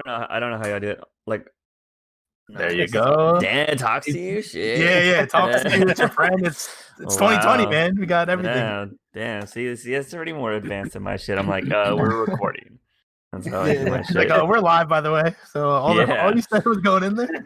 I don't know how y'all do it. Like, there you go. Dan talks to you. Shit. Yeah. Talk to you with your friend. It's 2020, man. We got everything. Damn. See, it's already more advanced than my shit. I'm like, we're recording. That's how I do my shit. Like, we're live, by the way. So all you said was going in there.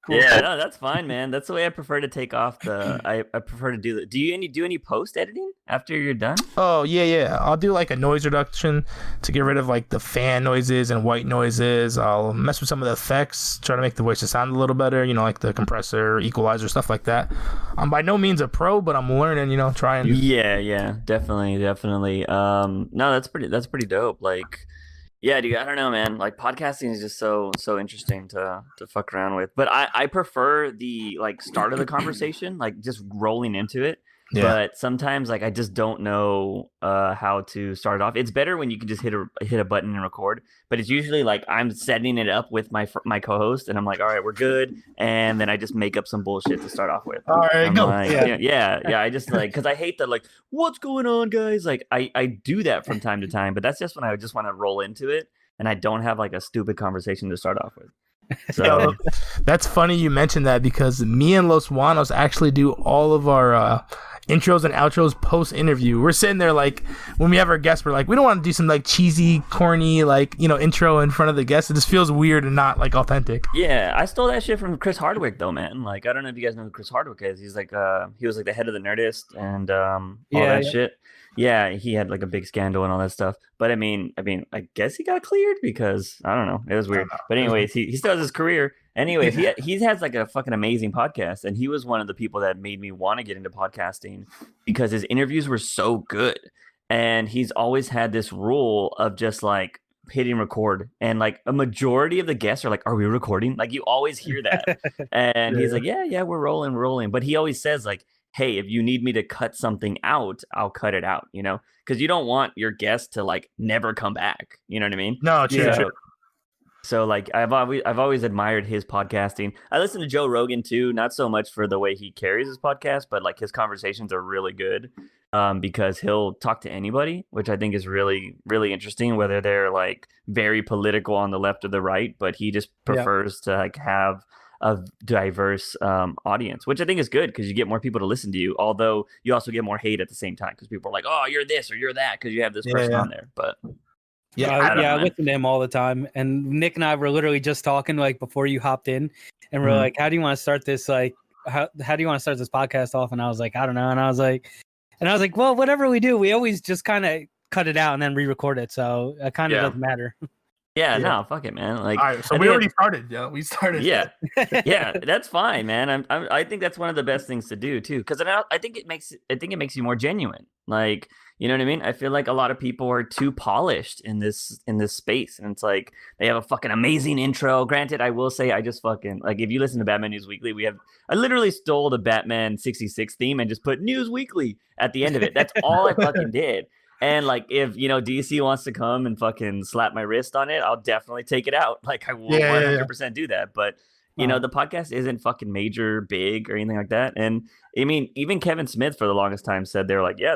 Cool. Yeah, no, that's fine, man. That's the way I prefer to take off the. I prefer to do that. Do you do any post editing after you're done? Oh yeah. I'll do like a noise reduction to get rid of like the fan noises and white noises. I'll mess with some of the effects, try to make the voices sound a little better. Like the compressor, equalizer, stuff like that. I'm by no means a pro, but I'm learning. Trying. Yeah, definitely. No, that's pretty dope. Like. Yeah, dude, I don't know, man. Like podcasting is just so interesting to fuck around with. But I prefer the like start of the conversation, like just rolling into it. Yeah. But sometimes like I just don't know how to start it off. It's better when you can just hit a button and record. But it's usually like I'm setting it up with my co-host, and I'm like, all right, we're good, and then I just make up some bullshit to start off with. All right, go. Like, yeah. I just like because I hate that like what's going on, guys. Like I do that from time to time, but that's just when I just want to roll into it, and I don't have like a stupid conversation to start off with. So that's funny you mentioned that because me and Los Juanos actually do all of our intros and outros post interview. We're sitting there like when we have our guests, we're like, we don't want to do some like cheesy, corny like intro in front of the guests. It just feels weird and not like authentic. Yeah, I stole that shit from Chris Hardwick though, man. Like I don't know if you guys know who Chris Hardwick is. He's like he was like the head of the Nerdist and all that shit. Yeah, he had like a big scandal and all that stuff. But I mean, I guess he got cleared because I don't know. It was weird. But anyways, he still has his career. Anyways, he has like a fucking amazing podcast, and he was one of the people that made me want to get into podcasting because his interviews were so good. And he's always had this rule of just like hitting record, and like a majority of the guests are like, "Are we recording?" Like you always hear that, and he's like, "Yeah, we're rolling." But he always says like, hey, if you need me to cut something out, I'll cut it out, because you don't want your guest to like never come back. You know what I mean? No, true. So like I've always admired his podcasting. I listen to Joe Rogan too, not so much for the way he carries his podcast, but like his conversations are really good because he'll talk to anybody, which I think is really, really interesting, whether they're like very political on the left or the right, but he just prefers to like have a diverse audience, which I think is good because you get more people to listen to you, although you also get more hate at the same time because people are like, oh, you're this or you're that because you have this person on there. But I listen to him all the time, and Nick and I were literally just talking like before you hopped in, and we're like, how do you want to start this, like how do you want to start this podcast off? And I was like, I don't know. And I was like, well, whatever we do, we always just kind of cut it out and then re-record it, so it kind of doesn't matter. Yeah, no, fuck it, man. Like, all right, so we already started. Yeah, we started. Yeah, that's fine, man. I think that's one of the best things to do too, because I think it makes you more genuine. Like, you know what I mean? I feel like a lot of people are too polished in this space, and it's like they have a fucking amazing intro. Granted, I will say I just fucking like if you listen to Batman News Weekly, I literally stole the Batman 66 theme and just put News Weekly at the end of it. That's all I fucking did. And like if DC wants to come and fucking slap my wrist on it, I'll definitely take it out. Like I will 100% do that. But the podcast isn't fucking major big or anything like that. And I mean, even Kevin Smith for the longest time said they were like, yeah,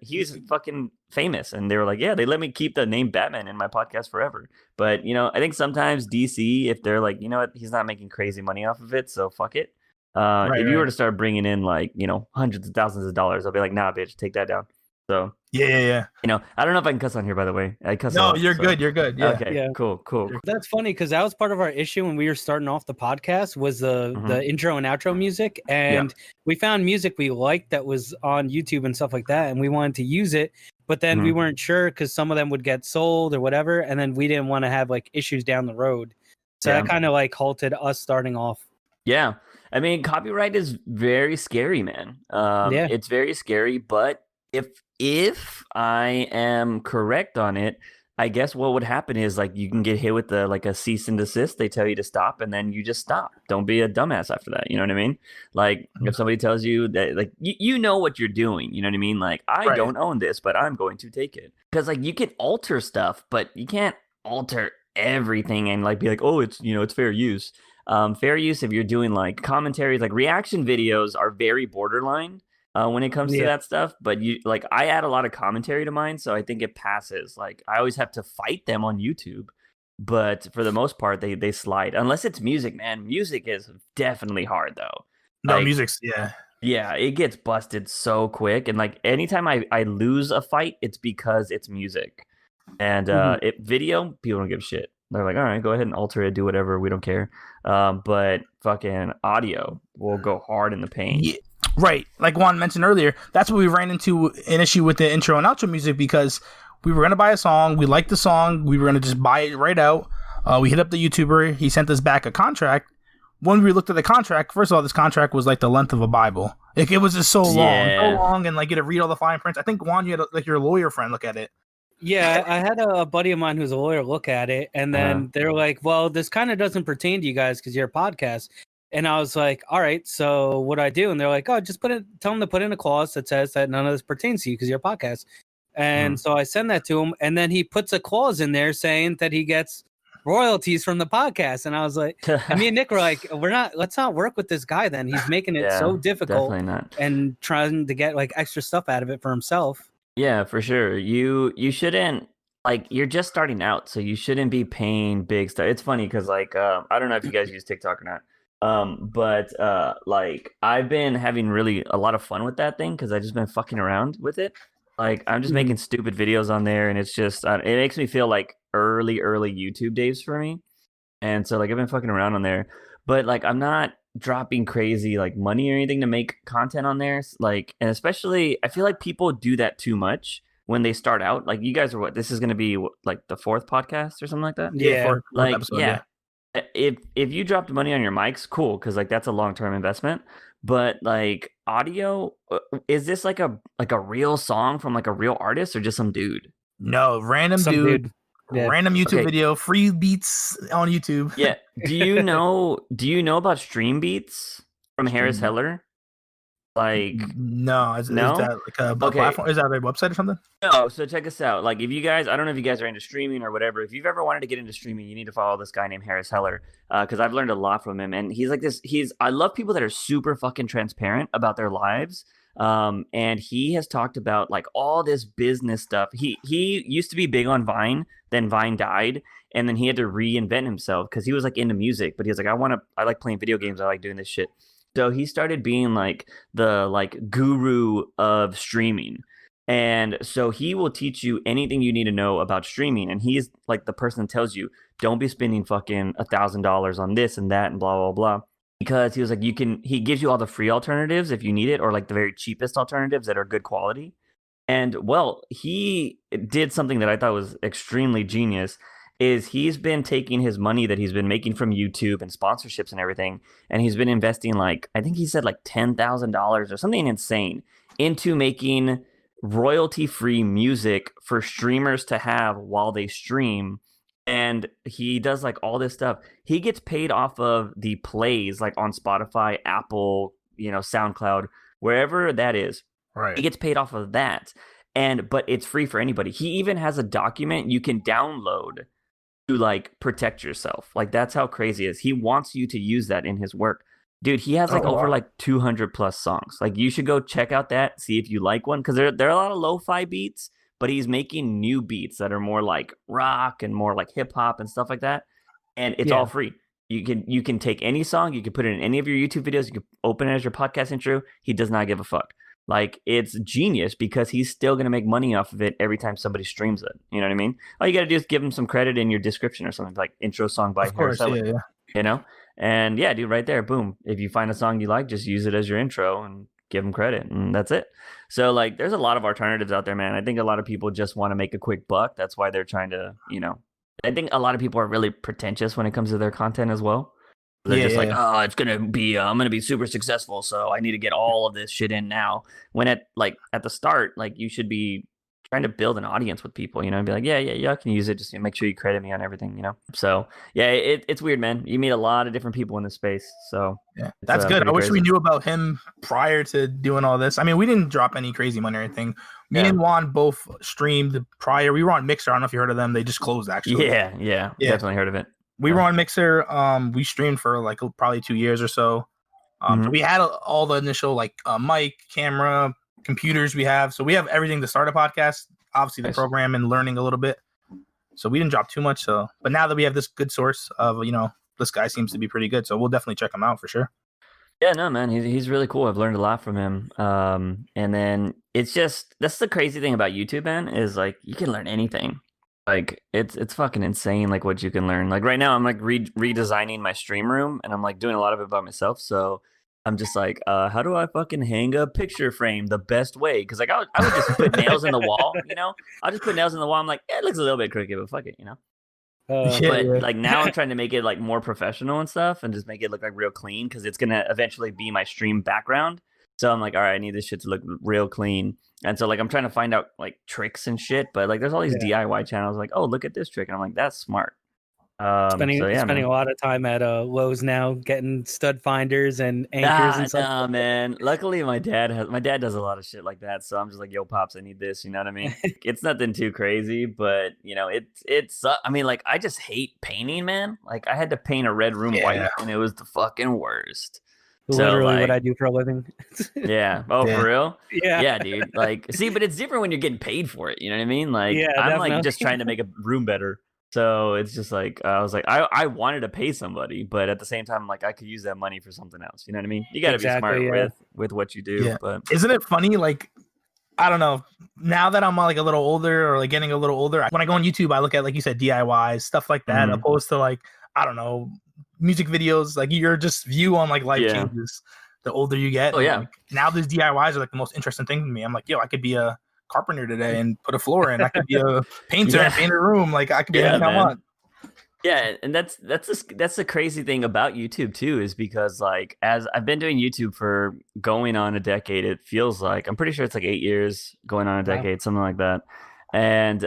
he's fucking famous, and they were like, yeah, they let me keep the name Batman in my podcast forever. But I think sometimes DC, if they're like, you know what, he's not making crazy money off of it, so fuck it. If you were to start bringing in like hundreds of thousands of dollars, I'll be like, nah, bitch, take that down. So yeah. I don't know if I can cuss on here, by the way. I cuss. No, you're good. You're good. Yeah. Okay. Yeah. Cool. That's funny because that was part of our issue when we were starting off the podcast was the intro and outro music, and we found music we liked that was on YouTube and stuff like that, and we wanted to use it, but then we weren't sure because some of them would get sold or whatever, and then we didn't want to have like issues down the road, so that kind of like halted us starting off. Yeah, I mean, copyright is very scary, man. It's very scary, but if I am correct on it, I guess what would happen is like you can get hit with a cease and desist. They tell you to stop, and then you just stop. Don't be a dumbass after that. You know what I mean? Like if somebody tells you that, like you know what you're doing. You know what I mean? Like I don't own this, but I'm going to take it because like you can alter stuff, but you can't alter everything and like be like, oh, it's it's fair use. Fair use if you're doing like commentaries, like reaction videos are very borderline. When it comes to that stuff, but I add a lot of commentary to mine, so I think it passes. Like I always have to fight them on YouTube, but for the most part, they slide. Unless it's music, man. Music is definitely hard though. No, Like, music's yeah. yeah, it gets busted so quick, and like anytime I lose a fight, it's because it's music. And it video, people don't give a shit. They're like, all right, go ahead and alter it, do whatever, we don't care. But fucking audio will go hard in the paint. Yeah, right. Like Juan mentioned earlier, that's what we ran into an issue with the intro and outro music, because we were gonna buy a song, we liked the song, we were gonna just buy it right out. We hit up the YouTuber, he sent us back a contract. When we looked at the contract, first of all, this contract was like the length of a Bible. Like, it was just so long, and like you had to read all the fine prints. I think Juan, you had like your lawyer friend look at it. Yeah, I had a buddy of mine who's a lawyer look at it, and then they're like, "Well, this kind of doesn't pertain to you guys because you're a podcast." And I was like, "All right, so what do I do?" And they're like, "Oh, just tell them to put in a clause that says that none of this pertains to you because you're a podcast." And so I send that to him, and then he puts a clause in there saying that he gets royalties from the podcast. And I was like, and me and Nick were like, let's not work with this guy then. He's making it so difficult and trying to get like extra stuff out of it for himself. Yeah, for sure. You shouldn't, like, you're just starting out, so you shouldn't be paying big stuff. It's funny because like I don't know if you guys use TikTok or not. But like I've been having really a lot of fun with that thing because I've just been fucking around with it. Like I'm just making stupid videos on there, and it's just it makes me feel like early YouTube days for me. And so like I've been fucking around on there, but like I'm not dropping crazy like money or anything to make content on there. Like, and especially I feel like people do that too much when they start out. Like you guys are this is going to be like the 4th podcast or something like that. Yeah, fourth episode, yeah. If you dropped money on your mics, cool, because like that's a long-term investment. But like audio, is this like a real song from like a real artist or just some dude? No, random dude. Yeah. Random YouTube video, free beats on YouTube. Yeah. Do you know about Stream Beats from Harris Heller? Like, no, is that like a platform? Is that a website or something? No, so check this out. Like, if you guys, I don't know if you guys are into streaming or whatever. If you've ever wanted to get into streaming, you need to follow this guy named Harris Heller, because I've learned a lot from him. And he's like this. I love people that are super fucking transparent about their lives. And he has talked about like all this business stuff. He used to be big on Vine, then Vine died, and then he had to reinvent himself because he was like into music, but he was like, I like playing video games. I like doing this shit. So he started being like the like guru of streaming. And so he will teach you anything you need to know about streaming. And he's like the person that tells you, don't be spending fucking $1,000 on this and that and blah, blah, blah. Because he was like, he gives you all the free alternatives if you need it, or like the very cheapest alternatives that are good quality. And well, he did something that I thought was extremely genius. Is he's been taking his money that he's been making from YouTube and sponsorships and everything, and he's been investing like, I think he said like $10,000 or something insane into making royalty-free music for streamers to have while they stream. And he does like all this stuff. He gets paid off of the plays like on Spotify, Apple, SoundCloud, wherever that is. Right. He gets paid off of that. But it's free for anybody. He even has a document you can download to like protect yourself. Like that's how crazy it is. He wants you to use that in his work. Dude, he has like over like 200 plus songs. Like you should go check out that, see if you like one, because there are a lot of lo-fi beats, but he's making new beats that are more like rock and more like hip hop and stuff like that. And it's all free. You can take any song, you can put it in any of your YouTube videos, you can open it as your podcast intro. He does not give a fuck. Like, it's genius because he's still going to make money off of it every time somebody streams it. You know what I mean? All you got to do is give him some credit in your description or something, like intro song by Harris Heller. Yeah. And yeah, dude, right there, boom. If you find a song you like, just use it as your intro and give him credit, and that's it. So, like, there's a lot of alternatives out there, man. I think a lot of people just want to make a quick buck. That's why they're trying to, I think a lot of people are really pretentious when it comes to their content as well. They're just like, oh, it's gonna be, I'm gonna be super successful, so I need to get all of this shit in now. When at the start, like you should be trying to build an audience with people, and be like, yeah, I can use it. Just make sure you credit me on everything, So yeah, it's weird, man. You meet a lot of different people in this space, so yeah, that's good. I wish we knew about him prior to doing all this. I mean, we didn't drop any crazy money or anything. Me and Juan both streamed prior. We were on Mixer. I don't know if you heard of them. They just closed, actually. Yeah, definitely heard of it. We were on Mixer. We streamed for like probably 2 years or so. So we had all the initial like mic, camera, computers we have. So we have everything to start a podcast. Obviously, the program and learning a little bit. So we didn't drop too much. So, but now that we have this good source of, this guy seems to be pretty good. So we'll definitely check him out for sure. Yeah, no, man, he's really cool. I've learned a lot from him. And then it's just that's the crazy thing about YouTube, man, is like you can learn anything. Like it's fucking insane, like what you can learn. Like right now, I'm like redesigning my stream room, and I'm like doing a lot of it by myself. So I'm just like, how do I fucking hang a picture frame the best way? Because like I would just put nails in the wall, I'll just put nails in the wall. I'm like, it looks a little bit crooked, but fuck it, but like now I'm trying to make it like more professional and stuff, and just make it look like real clean because it's gonna eventually be my stream background. So I'm like, all right, I need this shit to look real clean. And so like I'm trying to find out like tricks and shit, but like there's all these DIY channels like, oh, look at this trick, and I'm like, that's smart. Spending a lot of time at Lowe's now, getting stud finders and anchors and stuff. Nah, man. Luckily, my dad does a lot of shit like that. So I'm just like, yo, pops, I need this. You know what I mean? It's nothing too crazy, but it's. I mean, like, I just hate painting, man. Like, I had to paint a red room white, and it was the fucking worst. Literally what I do for a living. Yeah. Oh, for real? Yeah. Yeah, dude. Like, see, but it's different when you're getting paid for it. You know what I mean? Like, yeah, I'm definitely. like just trying to make a room better. So it's just like I was like I wanted to pay somebody, but at the same time, like I could use that money for something else. You know what I mean? You got to be smart with what you do. Yeah. But isn't it funny? Like I don't know. Now that I'm like a little older or like getting a little older, when I go on YouTube, I look at like you said DIYs stuff like that, opposed to like I don't know music videos. Like your just view on like life changes the older you get. Oh yeah. Like, now these DIYs are like the most interesting thing to me. I'm like, yo, I could be a carpenter today and put a floor in. I could be a painter and paint a room. Like I could be anything I want. Yeah, and that's the crazy thing about YouTube too, is because like as I've been doing YouTube for going on a decade, it feels like I'm pretty sure it's like 8 years going on a decade, something like that. And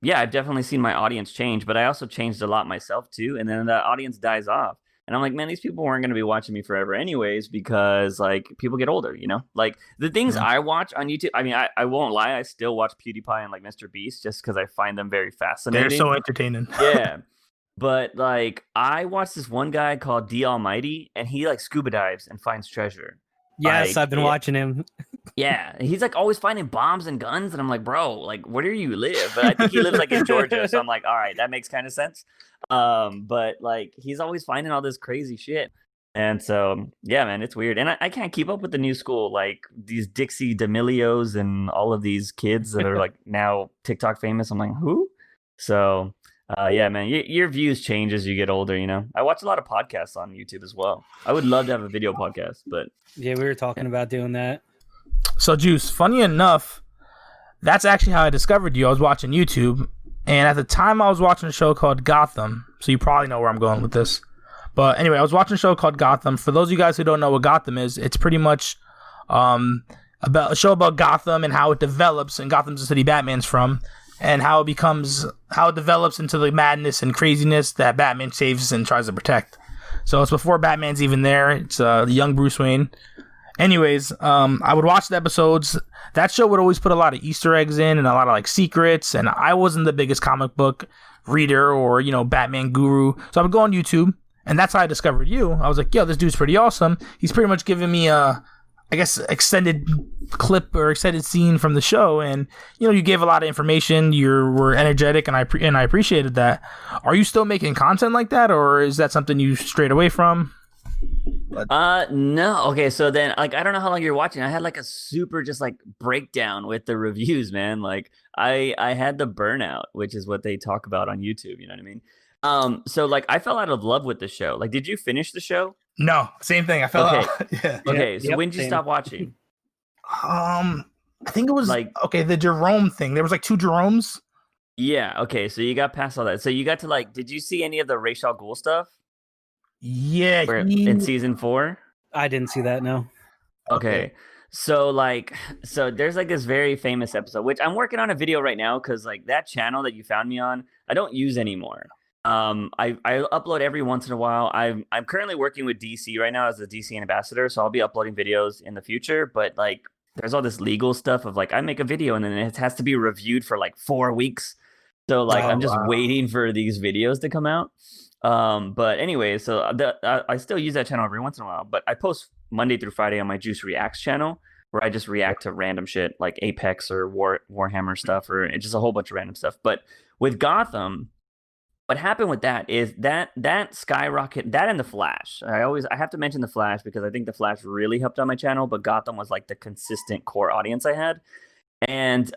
yeah, I've definitely seen my audience change, but I also changed a lot myself too. And then the audience dies off. And I'm like, man, these people weren't going to be watching me forever anyways, because like people get older, like the things I watch on YouTube. I mean, I won't lie. I still watch PewDiePie and like Mr. Beast just because I find them very fascinating. They're so entertaining. Yeah. But like I watched this one guy called D Almighty, and he like scuba dives and finds treasure. Yes, like, I've been watching him. Yeah, he's like always finding bombs and guns, and I'm like, bro, like where do you live? But I think he lives like in Georgia, so I'm like, all right, that makes kind of sense. But like he's always finding all this crazy shit, and so yeah, man, it's weird, and I can't keep up with the new school, like these Dixie D'Amelios and all of these kids that are like now TikTok famous. I'm like, who? So. Yeah, man, your views change as you get older, I watch a lot of podcasts on YouTube as well. I would love to have a video podcast, but... Yeah, we were talking about doing that. So, Juice, funny enough, that's actually how I discovered you. I was watching YouTube, and at the time I was watching a show called Gotham, so you probably know where I'm going with this. But anyway, I was watching a show called Gotham. For those of you guys who don't know what Gotham is, it's pretty much about a show about Gotham and how it develops, and Gotham's the city Batman's from. And how it develops into the madness and craziness that Batman saves and tries to protect. So it's before Batman's even there. It's the young Bruce Wayne. Anyways, I would watch the episodes. That show would always put a lot of Easter eggs in and a lot of like secrets. And I wasn't the biggest comic book reader or, Batman guru. So I would go on YouTube, and that's how I discovered you. I was like, yo, this dude's pretty awesome. He's pretty much giving me extended clip or extended scene from the show, and you gave a lot of information. You were energetic, and I appreciated that. Are you still making content like that, or is that something you strayed away from? No. Okay, so then like I don't know how long you're watching. I had like a super just like breakdown with the reviews, man. Like I had the burnout, which is what they talk about on YouTube. You know what I mean? So like I fell out of love with the show. Like, did you finish the show? No, same thing. I fell out. Yeah. Okay, so when did you stop watching? I think it was like the Jerome thing. There was like 2 Jeromes. Yeah. Okay, so you got past all that. So you got to like, did you see any of the Ra's al Ghul stuff? Yeah. In season 4? I didn't see that. No. Okay. So there's like this very famous episode, which I'm working on a video right now because like that channel that you found me on, I don't use anymore. I upload every once in a while. I'm currently working with DC right now as a DC ambassador, so I'll be uploading videos in the future. But like, there's all this legal stuff of like I make a video and then it has to be reviewed for like 4 weeks. So like I'm just waiting for these videos to come out. But anyway, so I still use that channel every once in a while. But I post Monday through Friday on my Juice Reacts channel, where I just react to random shit like Apex or Warhammer stuff, or just a whole bunch of random stuff. But with Gotham, what happened with that is that skyrocket, that and the Flash. I have to mention the Flash because I think the Flash really helped on my channel, but Gotham was like the consistent core audience I had. And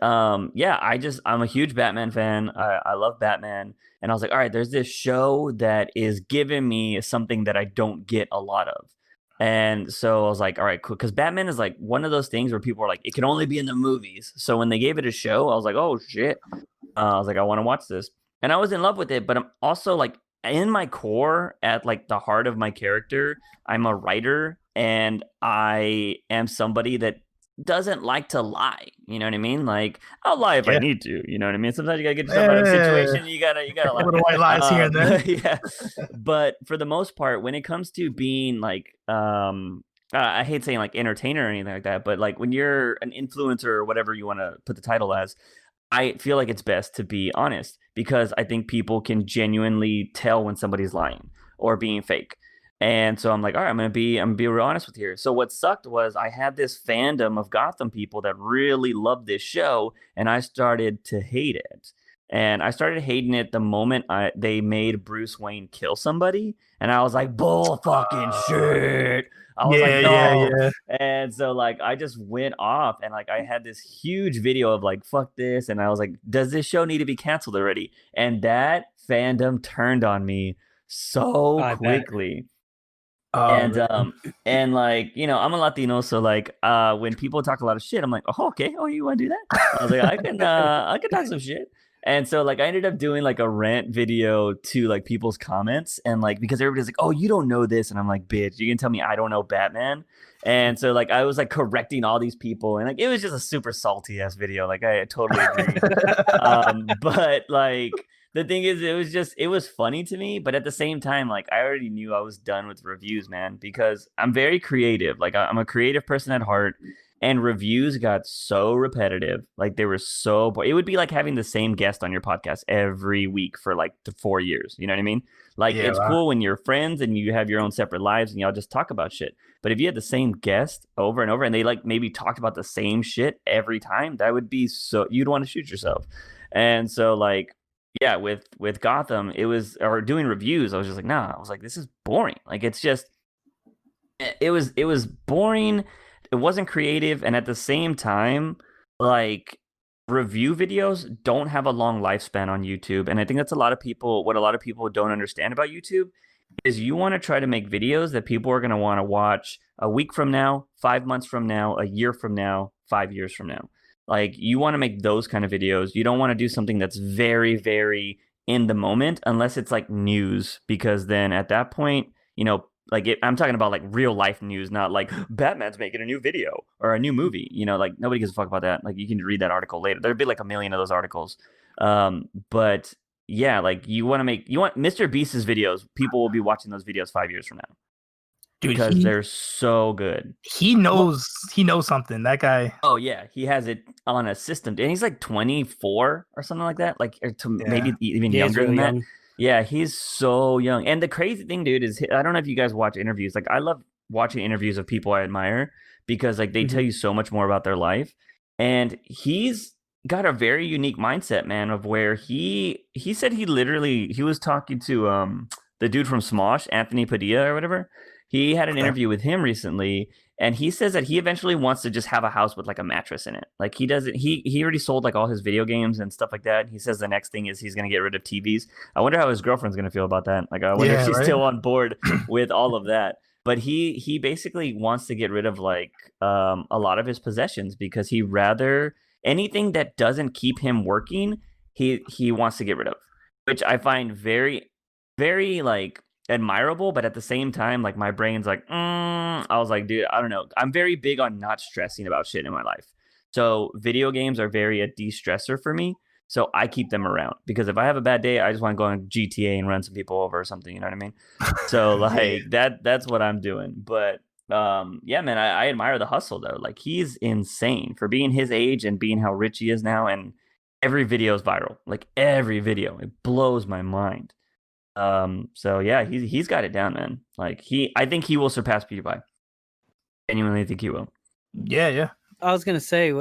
yeah, I'm a huge Batman fan. I love Batman. And I was like, all right, there's this show that is giving me something that I don't get a lot of. And so I was like, all right, cool. Because Batman is like one of those things where people are like, it can only be in the movies. So when they gave it a show, I was like, oh shit. I was like, I want to watch this. And I was in love with it. But I'm also like, in my core, at like the heart of my character, I'm a writer and I am somebody that doesn't like to lie. You know what I mean? Like, I'll lie if I need to. You know what I mean? Sometimes you gotta get yourself out of a situation. You gotta lie. Little white lies here and there. Yeah. But for the most part, when it comes to being like, I hate saying like entertainer or anything like that, but like when you're an influencer or whatever you want to put the title as, I feel like it's best to be honest because I think people can genuinely tell when somebody's lying or being fake. And so I'm like, all right, I'm gonna be real honest with you here. So what sucked was I had this fandom of Gotham people that really loved this show, and I started to hate it. And I started hating it the moment they made Bruce Wayne kill somebody, and I was like, bull fucking shit. I was like, no. Yeah. And so like I just went off, and like I had this huge video of like, fuck this, and I was like, does this show need to be canceled already? And that fandom turned on me so quickly. And like, you know, I'm a Latino, so like when people talk a lot of shit, I'm like, oh, okay, oh, you want to do that? I was like, I can talk some shit. And so like I ended up doing like a rant video to like people's comments, and like because everybody's like, oh, you don't know this, and I'm like, bitch, you can tell me I don't know Batman. And so like I was like correcting all these people, and like it was just a super salty ass video. Like I totally agree. But like the thing is, it was funny to me, but at the same time, like I already knew I was done with reviews, man, because I'm very creative. Like I'm a creative person at heart, and reviews got so repetitive. Like they were so it would be like having the same guest on your podcast every week for like 4 years. You know what I mean? Like it's cool when you're friends and you have your own separate lives and y'all just talk about shit. But if you had the same guest over and over and they like maybe talked about the same shit every time, that would be you'd want to shoot yourself. And so like, yeah, with Gotham, or doing reviews, I was just like, nah, I was like, this is boring. Like it was boring. It wasn't creative. And at the same time, like review videos don't have a long lifespan on YouTube. And I think that's what a lot of people don't understand about YouTube is you want to try to make videos that people are going to want to watch a week from now, 5 months from now, a year from now, 5 years from now. Like you want to make those kind of videos. You don't want to do something that's very, very in the moment unless it's like news, because then at that point, you know, like I'm talking about like real life news, not like Batman's making a new video or a new movie. You know, like nobody gives a fuck about that. Like you can read that article later. There'd be like a million of those articles. But yeah, like you want Mr. Beast's videos. People will be watching those videos 5 years from now. Dude, because they're so good. He knows something. That guy. Oh yeah, he has it on a system, and he's like 24 or something like that. Like maybe even younger than that. Yeah, he's so young. And the crazy thing, dude, is I don't know if you guys watch interviews. Like I love watching interviews of people I admire because like they tell you so much more about their life. And he's got a very unique mindset, man, of where he said he was talking to the dude from Smosh, Anthony Padilla or whatever. He had an interview with him recently, and he says that he eventually wants to just have a house with like a mattress in it. Like he already sold like all his video games and stuff like that. He says the next thing is he's going to get rid of TVs. I wonder how his girlfriend's going to feel about that. Like I wonder if she's still on board with all of that. But he basically wants to get rid of like a lot of his possessions because he rather anything that doesn't keep him working, he wants to get rid of, which I find very, very like admirable, but at the same time, like my brain's like, I was like, dude, I don't know. I'm very big on not stressing about shit in my life. So video games are very a de-stressor for me. So I keep them around because if I have a bad day, I just want to go on GTA and run some people over or something. You know what I mean? So like that's what I'm doing. But yeah, man, I admire the hustle though. Like he's insane for being his age and being how rich he is now. And every video is viral. Like every video, it blows my mind. So yeah, he's got it down, man. Like I think he will surpass PewDiePie. Genuinely think he will. Yeah. I was gonna say,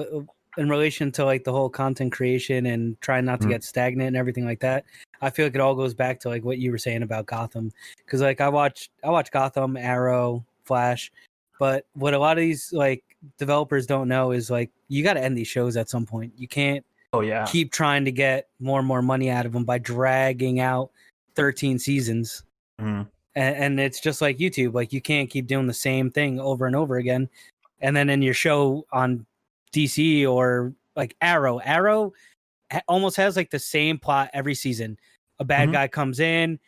in relation to like the whole content creation and trying not to get stagnant and everything like that, I feel like it all goes back to like what you were saying about Gotham. Because like I watch Gotham, Arrow, Flash, but what a lot of these like developers don't know is like you got to end these shows at some point. You can't keep trying to get more and more money out of them by dragging out 13 seasons. And it's just like YouTube. Like you can't keep doing the same thing over and over again. And then in your show on DC or like Arrow almost has like the same plot every season. A bad guy comes in,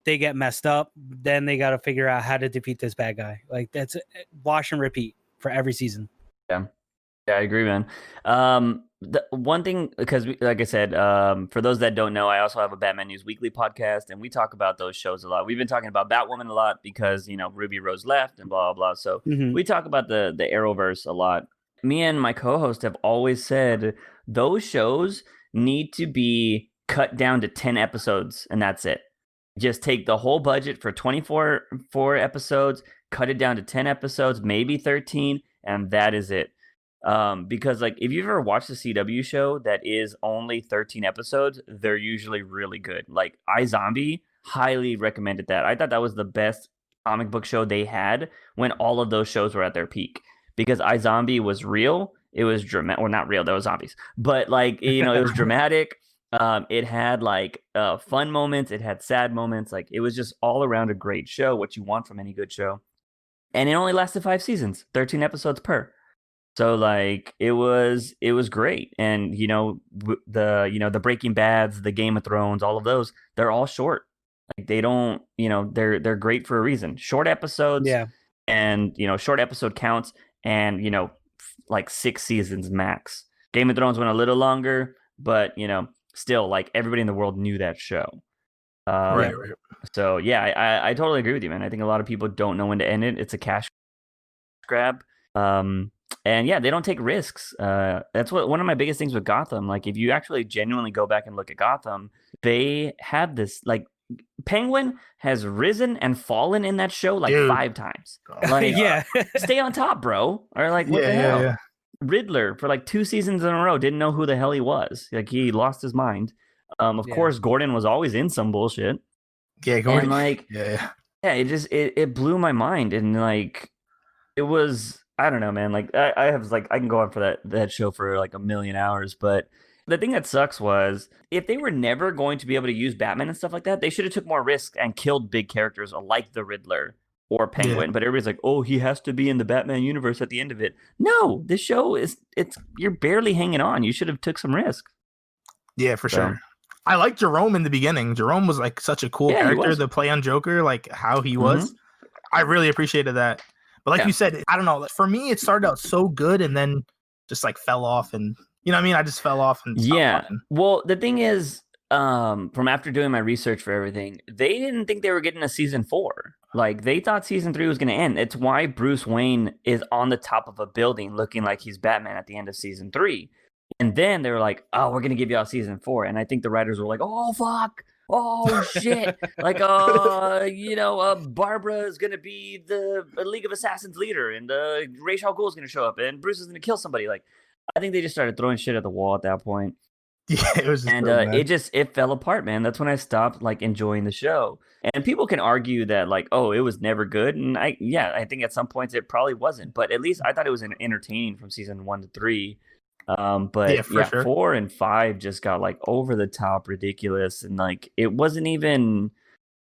they get messed up, then they got to figure out how to defeat this bad guy. Like that's wash and repeat for every season. Yeah, I agree, man. The one thing, because like I said, for those that don't know, I also have a Batman News Weekly podcast, and we talk about those shows a lot. We've been talking about Batwoman a lot because, you know, Ruby Rose left and blah, blah, blah. So we talk about the Arrowverse a lot. Me and my co-host have always said those shows need to be cut down to 10 episodes, and that's it. Just take the whole budget for 24 episodes, cut it down to 10 episodes, maybe 13, and that is it. Because like if you've ever watched a CW show that is only 13 episodes, they're usually really good. Like iZombie, highly recommended that. I thought that was the best comic book show they had when all of those shows were at their peak. Because iZombie was real, it was dramatic. Well, not real, there was zombies, but like, you know, it was dramatic. It had like fun moments, it had sad moments. Like it was just all around a great show, what you want from any good show. And it only lasted 5 seasons, 13 episodes per. So like it was great. And you know, the Breaking Bads, the Game of Thrones, all of those, they're all short. Like they don't, you know, they're great for a reason. Short episodes, and you know, short episode counts, and you know, like 6 seasons max. Game of Thrones went a little longer, but you know, still like everybody in the world knew that show. Right. So yeah, I totally agree with you, man. I think a lot of people don't know when to end it. It's a cash grab. And yeah, they don't take risks. That's one of my biggest things with Gotham. Like if you actually genuinely go back and look at Gotham, they have this like Penguin has risen and fallen in that show like 5 times. Like stay on top, bro. Or like what the hell? Yeah. Riddler for like 2 seasons in a row didn't know who the hell he was. Like he lost his mind. Of course, Gordon was always in some bullshit. Yeah, Gordon. And like it blew my mind. And like it was, I don't know, man. Like I can go on for that show for like a million hours. But the thing that sucks was if they were never going to be able to use Batman and stuff like that, they should have took more risks and killed big characters like the Riddler or Penguin. But everybody's like, oh, he has to be in the Batman universe at the end of it. No, this show you're barely hanging on. You should have took some risk. Yeah, for sure. I liked Jerome in the beginning. Jerome was like such a cool character to play on Joker, like how he was. I really appreciated that. But like you said, I don't know. For me, it started out so good and then just like fell off, and you know what I mean? I just fell off and stopped watching. Well, the thing is, from after doing my research for everything, they didn't think they were getting a season 4. Like they thought season 3 was going to end. It's why Bruce Wayne is on the top of a building looking like he's Batman at the end of season 3. And then they were like, oh, we're going to give you all season 4. And I think the writers were like, oh, fuck. Oh, shit. Like, Barbara is going to be the League of Assassins leader, and Ra's al Ghul is going to show up, and Bruce is going to kill somebody. Like, I think they just started throwing shit at the wall at that point. Yeah, it was just it fell apart, man. That's when I stopped like enjoying the show. And people can argue that like, oh, it was never good. And I think at some points it probably wasn't, but at least I thought it was entertaining from season 1 to 3. But sure. 4 and 5 just got like over the top ridiculous, and like it wasn't even,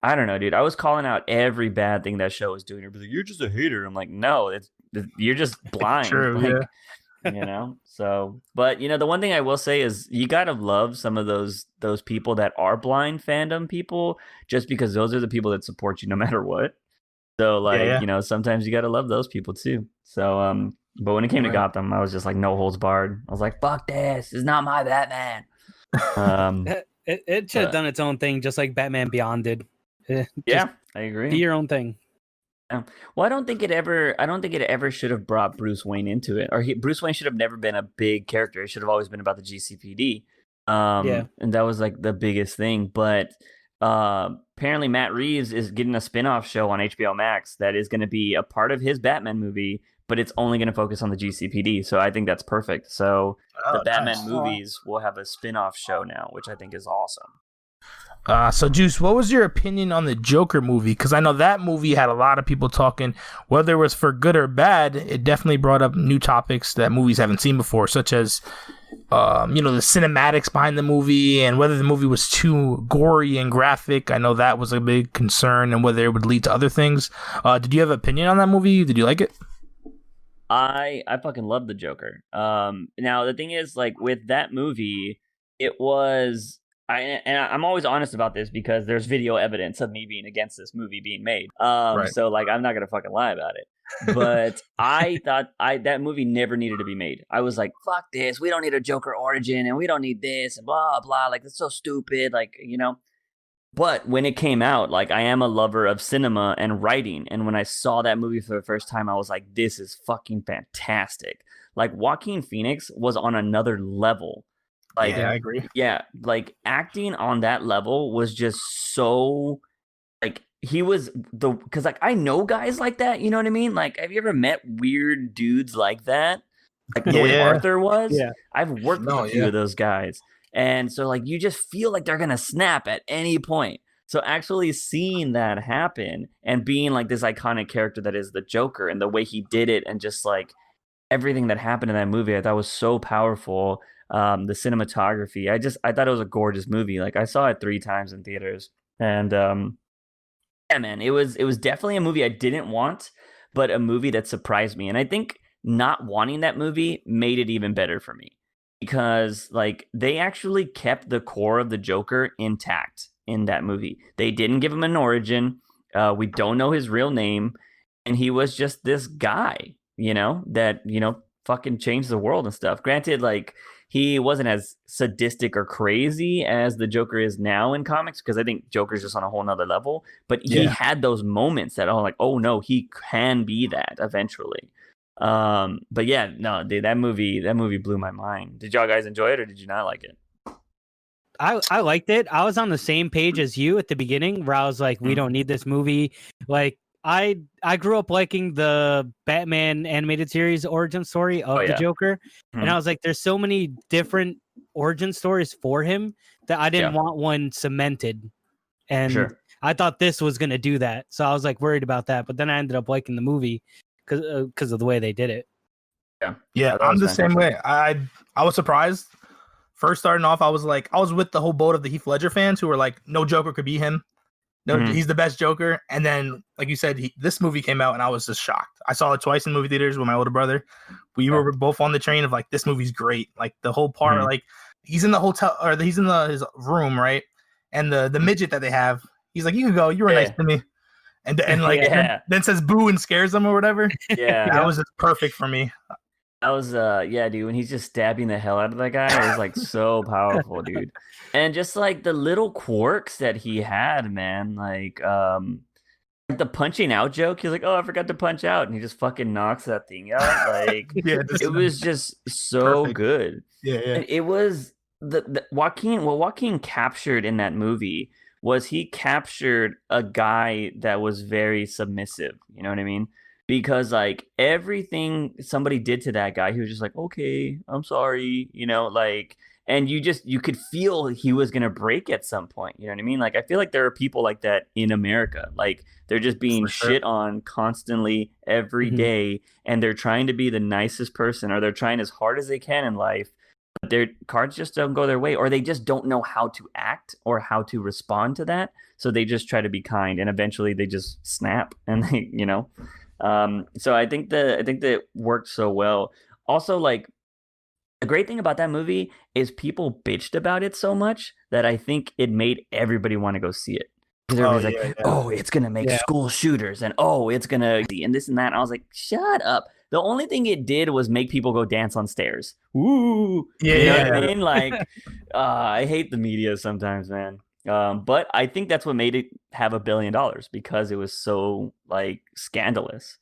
I don't know, dude. I was calling out every bad thing that show was doing. Everybody's like, you're just a hater. I'm like, no, you're just blind. True, like, you know. So, but you know, the one thing I will say is you gotta love some of those people that are blind fandom people, just because those are the people that support you no matter what. So like, you know, sometimes you gotta love those people too. So but when it came to Gotham, I was just like no holds barred. I was like, fuck this is not my Batman. It should have done its own thing, just like Batman Beyond did. Yeah, I agree. Do your own thing. Yeah. Well, I don't think it ever should have brought Bruce Wayne into it, or Bruce Wayne should have never been a big character. It should have always been about the GCPD. And that was like the biggest thing. But apparently Matt Reeves is getting a spin-off show on HBO Max that is going to be a part of his Batman movie, but it's only going to focus on the GCPD. So I think that's perfect. So the Batman nice. movies will have a spin-off show now, which I think is awesome. So Juice, what was your opinion on the Joker movie? Because I know that movie had a lot of people talking, whether it was for good or bad. It definitely brought up new topics that movies haven't seen before, such as, the cinematics behind the movie and whether the movie was too gory and graphic. I know that was a big concern, and whether it would lead to other things. Did you have an opinion on that movie? Did you like it? I fucking love the Joker. Now the thing is, like, with that movie, it was. I'm always honest about this because there's video evidence of me being against this movie being made. Right. So like I'm not gonna fucking lie about it. But I thought that movie never needed to be made. I was like, fuck this. We don't need a Joker origin, and we don't need this, and blah blah. Like it's so stupid. Like But when it came out, like I am a lover of cinema and writing, and when I saw that movie for the first time, I was like, this is fucking fantastic. Like Joaquin Phoenix was on another level. Like, yeah, I agree. Yeah, like acting on that level was just so like he was because like I know guys like that, you know what I mean? Like, have you ever met weird dudes like that? Like the way Arthur was? Yeah. I've worked with a few of those guys. And so like you just feel like they're gonna snap at any point. So actually seeing that happen and being like this iconic character that is the Joker and the way he did it and just like everything that happened in that movie, I thought was so powerful. The cinematography, I thought it was a gorgeous movie. Like I saw it 3 times in theaters, and yeah, man, it was definitely a movie I didn't want, but a movie that surprised me. And I think not wanting that movie made it even better for me because like they actually kept the core of the Joker intact in that movie. They didn't give him an origin. We don't know his real name, and he was just this guy, that fucking changed the world and stuff. Granted, like he wasn't as sadistic or crazy as the Joker is now in comics, because I think Joker's just on a whole nother level. But he had those moments that are like, oh no, he can be that eventually. But yeah, no, dude, that movie blew my mind. Did y'all guys enjoy it or did you not like it? I liked it. I was on the same page as you at the beginning, where I was like, we don't need this movie. Like I grew up liking the Batman animated series origin story of the Joker. And I was like, there's so many different origin stories for him that I didn't want one cemented. And I thought this was going to do that. So I was like worried about that. But then I ended up liking the movie because of the way they did it. Yeah, I'm the same way. I was surprised. First starting off, I was with the whole boat of the Heath Ledger fans who were like, no Joker could be him. No, he's the best Joker. And then, like you said, this movie came out and I was just shocked. I saw it twice in movie theaters with my older brother. We were both on the train of like, this movie's great. Like the whole part, like he's in the hotel or he's in his room, right? And the midget that they have, he's like, you can go. You were nice to me. And like then says boo and scares them or whatever. Yeah, that was just perfect for me. That was dude, when he's just stabbing the hell out of that guy, it was like so powerful, dude. And just like the little quirks that he had, man, like the punching out joke, he's like, oh, I forgot to punch out, and he just fucking knocks that thing out. Like it was just so good. Yeah. And it was the Joaquin, what Joaquin captured in that movie was he captured a guy that was very submissive, you know what I mean? Because like everything somebody did to that guy, he was just like, okay, I'm sorry, like, and you could feel he was gonna break at some point, you know what I mean? Like I feel like there are people like that in America, like they're just being shit on constantly every day, and they're trying to be the nicest person, or they're trying as hard as they can in life, but their cards just don't go their way, or they just don't know how to act or how to respond to that, so they just try to be kind, and eventually they just snap, and they, so I think that worked so well. Also, like the great thing about that movie is people bitched about it so much that I think it made everybody want to go see it. Because everybody's oh, it's gonna make school shooters, and oh, it's gonna and this and that. And I was like, shut up. The only thing it did was make people go dance on stairs. Ooh, you know what I mean? Like, I hate the media sometimes, man. But I think that's what made it have $1 billion, because it was so like scandalous.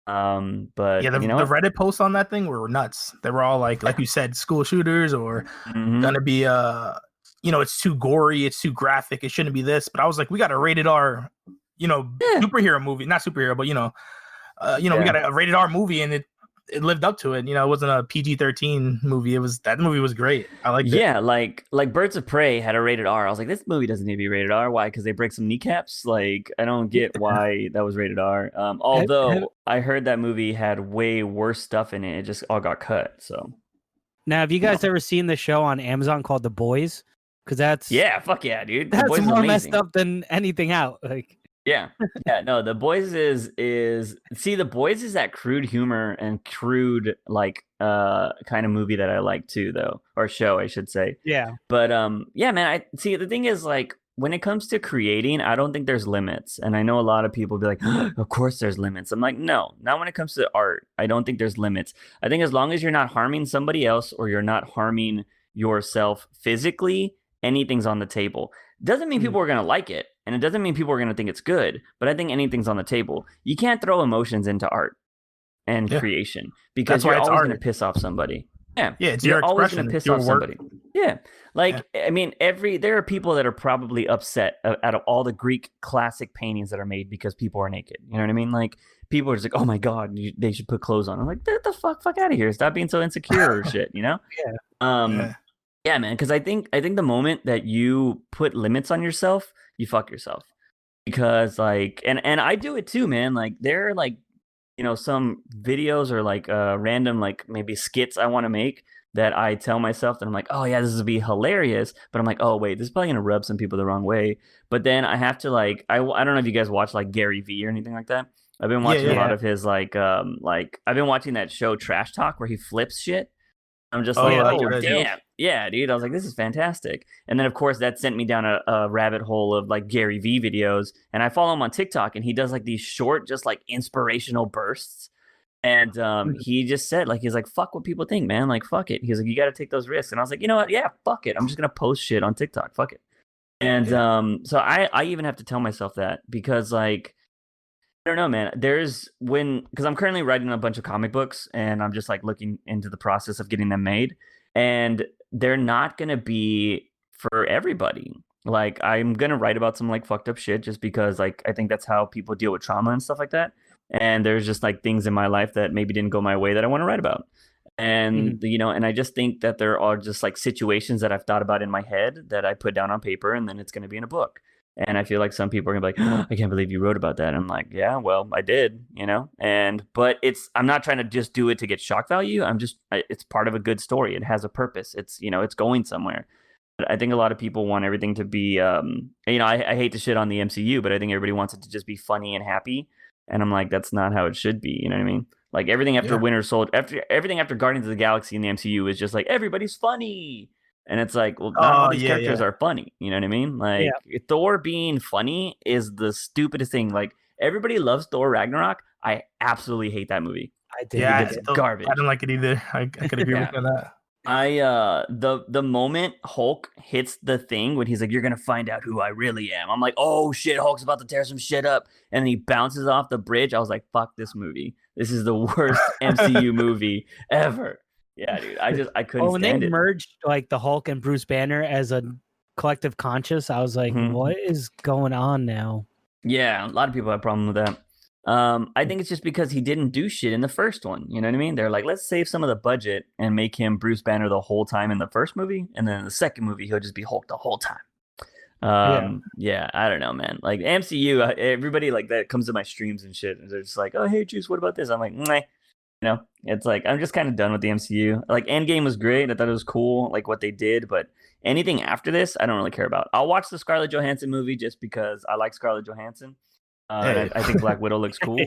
But the Reddit posts on that thing were nuts. They were all like you said, school shooters, or gonna be it's too gory, it's too graphic, it shouldn't be this. But I was like, we got a rated R, superhero movie, not superhero, but we got a rated R movie, and it lived up to it. It wasn't a PG-13 movie. That movie was great. I liked it. Yeah, like Birds of Prey had a rated R. I was like, this movie doesn't need to be rated R. Why? Because they break some kneecaps. Like, I don't get why that was rated R. Although I heard that movie had way worse stuff in it. It just all got cut. So now, have you guys ever seen the show on Amazon called The Boys? Because that's fuck yeah, dude. The that's Boys is more amazing. messed up than anything out. Like, yeah. No, The Boys is The Boys is that crude humor and crude like kind of movie that I like too, though, or show I should say. Yeah. But yeah, man. I see. The thing is, like, when it comes to creating, I don't think there's limits, and I know a lot of people be like, of course there's limits. I'm like, no, not when it comes to art. I don't think there's limits. I think as long as you're not harming somebody else or you're not harming yourself physically, anything's on the table. Doesn't mean people are going to like it, and it doesn't mean people are going to think it's good, but I think anything's on the table. You can't throw emotions into art and creation because you're always going to piss off somebody. Yeah, it's you're your always going expression. to piss It's your off work. somebody. Yeah, like I mean, there are people that are probably upset out of all the Greek classic paintings that are made because people are naked. You know what I mean? Like, people are just like, oh my god, they should put clothes on. I'm like, get the fuck out of here! Stop being so insecure or shit. You know? Yeah, man. Because I think the moment that you put limits on yourself, you fuck yourself. Because like, and I do it too, man. Like, there are like, some videos or like random like maybe skits I want to make that I tell myself that I'm like, oh yeah, this would be hilarious. But I'm like, oh wait, this is probably gonna rub some people the wrong way. But then I have to like, I don't know if you guys watch like Gary Vee or anything like that. I've been watching a lot of his like I've been watching that show Trash Talk where he flips shit. I'm just damn. Yeah, dude. I was like, this is fantastic. And then, of course, that sent me down a rabbit hole of like Gary Vee videos. And I follow him on TikTok, and he does like these short, just like inspirational bursts. And he just said, like, he's like, fuck what people think, man. Like, fuck it. He's like, you got to take those risks. And I was like, you know what? Yeah, fuck it. I'm just going to post shit on TikTok. Fuck it. And so I even have to tell myself that because, like, I don't know, man. Because I'm currently writing a bunch of comic books, and I'm just like looking into the process of getting them made, and they're not gonna be for everybody. Like, I'm gonna write about some like fucked up shit just because like I think that's how people deal with trauma and stuff like that. And there's just like things in my life that maybe didn't go my way that I want to write about. And and I just think that there are just like situations that I've thought about in my head that I put down on paper, and then it's gonna be in a book. And I feel like some people are gonna be like, oh, I can't believe you wrote about that. And I'm like, yeah, well, I did, but I'm not trying to just do it to get shock value. It's part of a good story. It has a purpose. It's, it's going somewhere. But I think a lot of people want everything to be, I hate to shit on the MCU, but I think everybody wants it to just be funny and happy. And I'm like, that's not how it should be. You know what I mean? Like, everything after Winter Soldier, everything after Guardians of the Galaxy in the MCU is just like, everybody's funny. And it's like, well, not all these characters are funny. You know what I mean? Like, Thor being funny is the stupidest thing. Like, everybody loves Thor Ragnarok. I absolutely hate that movie. I did. It's garbage. I don't like it either. I could agree with you on that. The moment Hulk hits the thing when he's like, you're gonna find out who I really am, I'm like, oh shit, Hulk's about to tear some shit up, and then he bounces off the bridge. I was like, fuck this movie. This is the worst MCU movie ever. Yeah, dude. I couldn't when stand they it. merged like the Hulk and Bruce Banner as a collective conscious, I was like, what is going on now? Yeah, a lot of people have a problem with that. I think it's just because he didn't do shit in the first one. You know what I mean? They're like, let's save some of the budget and make him Bruce Banner the whole time in the first movie, and then in the second movie he'll just be Hulk the whole time. Yeah, I don't know, man. Like, MCU, everybody like that comes to my streams and shit, and they're just like, oh hey Juice, what about this? I'm like, meh. It's like, I'm just kind of done with the MCU. Like, Endgame was great. I thought it was cool, like what they did, but anything after this, I don't really care about. I'll watch the Scarlett Johansson movie just because I like Scarlett Johansson. I think Black Widow looks cool.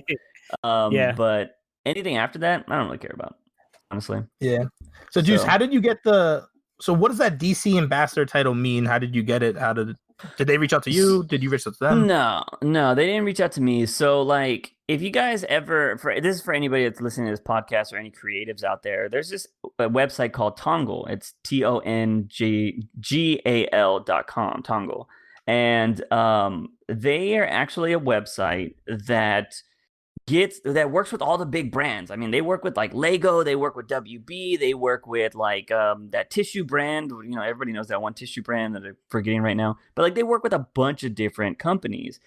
But anything after that, I don't really care about, honestly. Yeah. So, Juice, how did you get so what does that DC ambassador title mean? How did you get it? Did they reach out to you? Did you reach out to them? No, they didn't reach out to me. So, like, if you guys this is for anybody that's listening to this podcast or any creatives out there, there's this website called Tongle. It's TONGGAL.com, Tongle. And they are actually a website that works with all the big brands. I mean, they work with like Lego, they work with WB, they work with like that tissue brand. Everybody knows that one tissue brand that I'm forgetting right now. But like, they work with a bunch of different companies,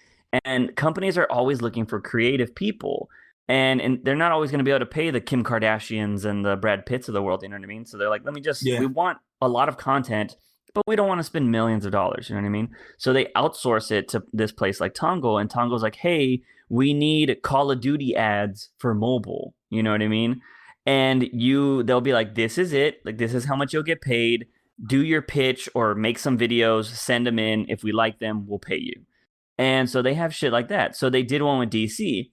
and companies are always looking for creative people. and they're not always going to be able to pay the Kim Kardashians and the Brad Pitts of the world. You know what I mean? So they're like, we want a lot of content, but we don't want to spend millions of dollars. You know what I mean? So they outsource it to this place like Tongo, and Tongo's like, hey, we need Call of Duty ads for mobile. You know what I mean? And they'll be like, this is it. Like, this is how much you'll get paid. Do your pitch or make some videos, send them in. If we like them, we'll pay you. And so they have shit like that. So they did one with DC.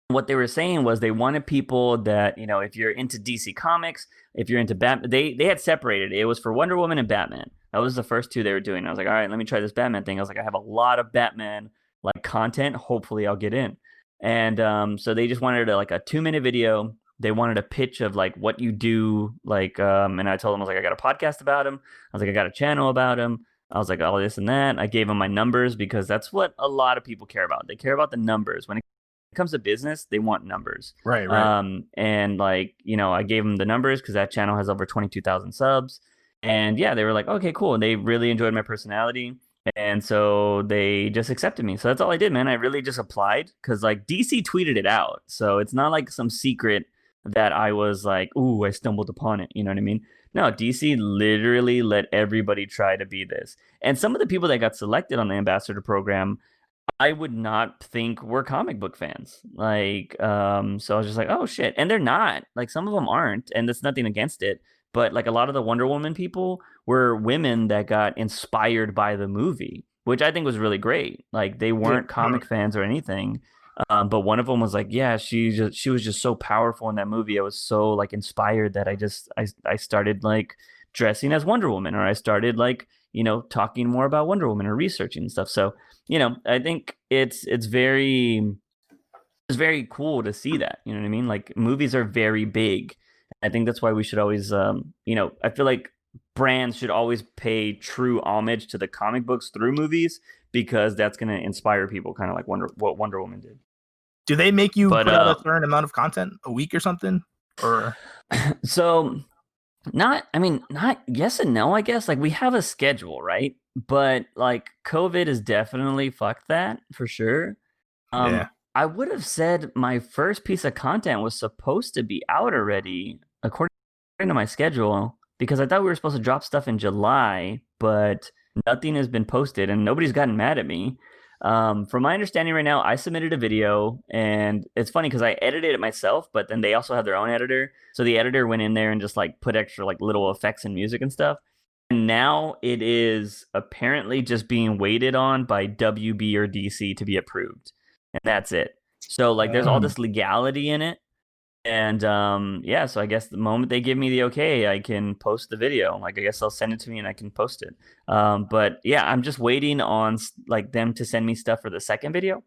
What they were saying was they wanted people that, you know, if you're into DC Comics, if you're into Batman, they had separated. It was for Wonder Woman and Batman. That was the first two they were doing. I was like, all right, let me try this Batman thing. I was like, I have a lot of Batman like content. Hopefully I'll get in. And so they just wanted like a 2-minute video. They wanted a pitch of like what you do, like, and I told them, I was like, I got a podcast about him. I was like, I got a channel about him. I was like, all this and that. I gave them my numbers because that's what a lot of people care about. They care about the numbers. When it comes to business, they want numbers. Right. And like, you know, I gave them the numbers because that channel has over 22,000 subs. And yeah, they were like, okay, cool. And they really enjoyed my personality. And so they just accepted me. So that's all I did, man. I really just applied because like DC tweeted it out. So it's not like some secret that I was like, ooh, I stumbled upon it. You know what I mean? No, DC literally let everybody try to be this. And some of the people that got selected on the ambassador program, I would not think were comic book fans. Like, so I was just like, oh shit. And they're not. Like, some of them aren't, and that's nothing against it. But like a lot of the Wonder Woman people were women that got inspired by the movie, which I think was really great. Like, they weren't comic fans or anything. But one of them was like, yeah, she was just so powerful in that movie. I was so like inspired that I started like dressing as Wonder Woman, or I started like, you know, talking more about Wonder Woman or researching and stuff. So, you know, I think it's very cool to see that. You know what I mean? Like, movies are very big. I think that's why we should always, you know, I feel like brands should always pay true homage to the comic books through movies, because that's going to inspire people, kind of like what Wonder Woman did. Do they make you put out a certain amount of content a week or something? Or so not yes and no, I guess. Like, we have a schedule, right? But like, COVID has definitely fucked that for sure. Yeah. I would have said my first piece of content was supposed to be out already, according to my schedule, because I thought we were supposed to drop stuff in July, but nothing has been posted and nobody's gotten mad at me. From my understanding right now, I submitted a video, and it's funny because I edited it myself, but then they also have their own editor. So the editor went in there and just like put extra like little effects and music and stuff. And now it is apparently just being waited on by WB or DC to be approved. And that's it. So like, there's all this legality in it. And yeah, so I guess the moment they give me the okay, I can post the video. Like, I guess they'll send it to me and I can post it. But yeah, I'm just waiting on like them to send me stuff for the second video.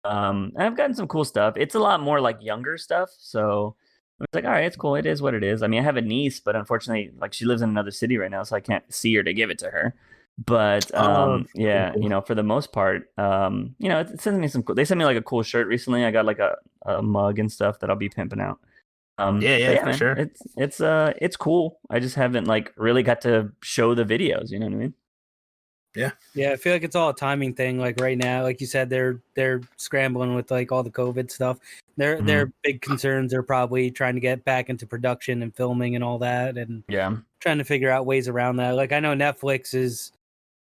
And I've gotten some cool stuff. It's a lot more like younger stuff. So I was like, all right, it's cool. It is what it is. I mean, I have a niece, but unfortunately, like, she lives in another city right now, so I can't see her to give it to her. But yeah, you know, for the most part, you know, it sends me some cool. They sent me like a cool shirt recently. I got like a mug and stuff that I'll be pimping out. Yeah, for man, sure. It's cool. I just haven't like really got to show the videos. You know what I mean? Yeah, I feel like it's all a timing thing. Like right now, like you said, they're scrambling with like all the COVID stuff. Their big concerns are probably trying to get back into production and filming and all that, and trying to figure out ways around that. Like, I know Netflix is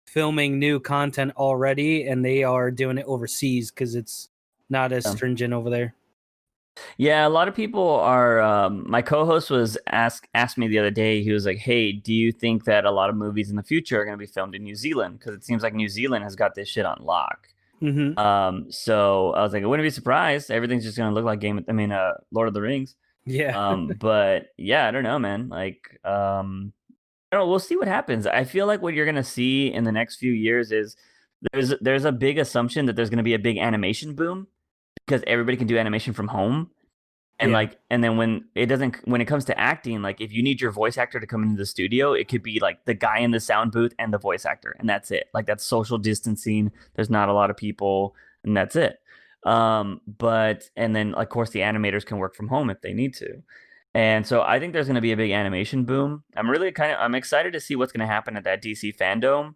filming new content already, and they are doing it overseas because it's not as stringent over there. Yeah, a lot of people are. My co-host was asked me the other day. He was like, "Hey, do you think that a lot of movies in the future are going to be filmed in New Zealand? Because it seems like New Zealand has got this shit on lock." So I was like, I wouldn't be surprised. Everything's just going to look like Lord of the Rings. Yeah. But yeah, I don't know, man. Like, I don't know. We'll see what happens. I feel like what you're going to see in the next few years is there's a big assumption that there's going to be a big animation boom, because everybody can do animation from home. And and then when it comes to acting, like, if you need your voice actor to come into the studio, it could be like the guy in the sound booth and the voice actor, and that's it. Like, that's social distancing. There's not a lot of people, and that's it. But then of course the animators can work from home if they need to. And so I think there's going to be a big animation boom. I'm excited to see what's going to happen at that DC fandom,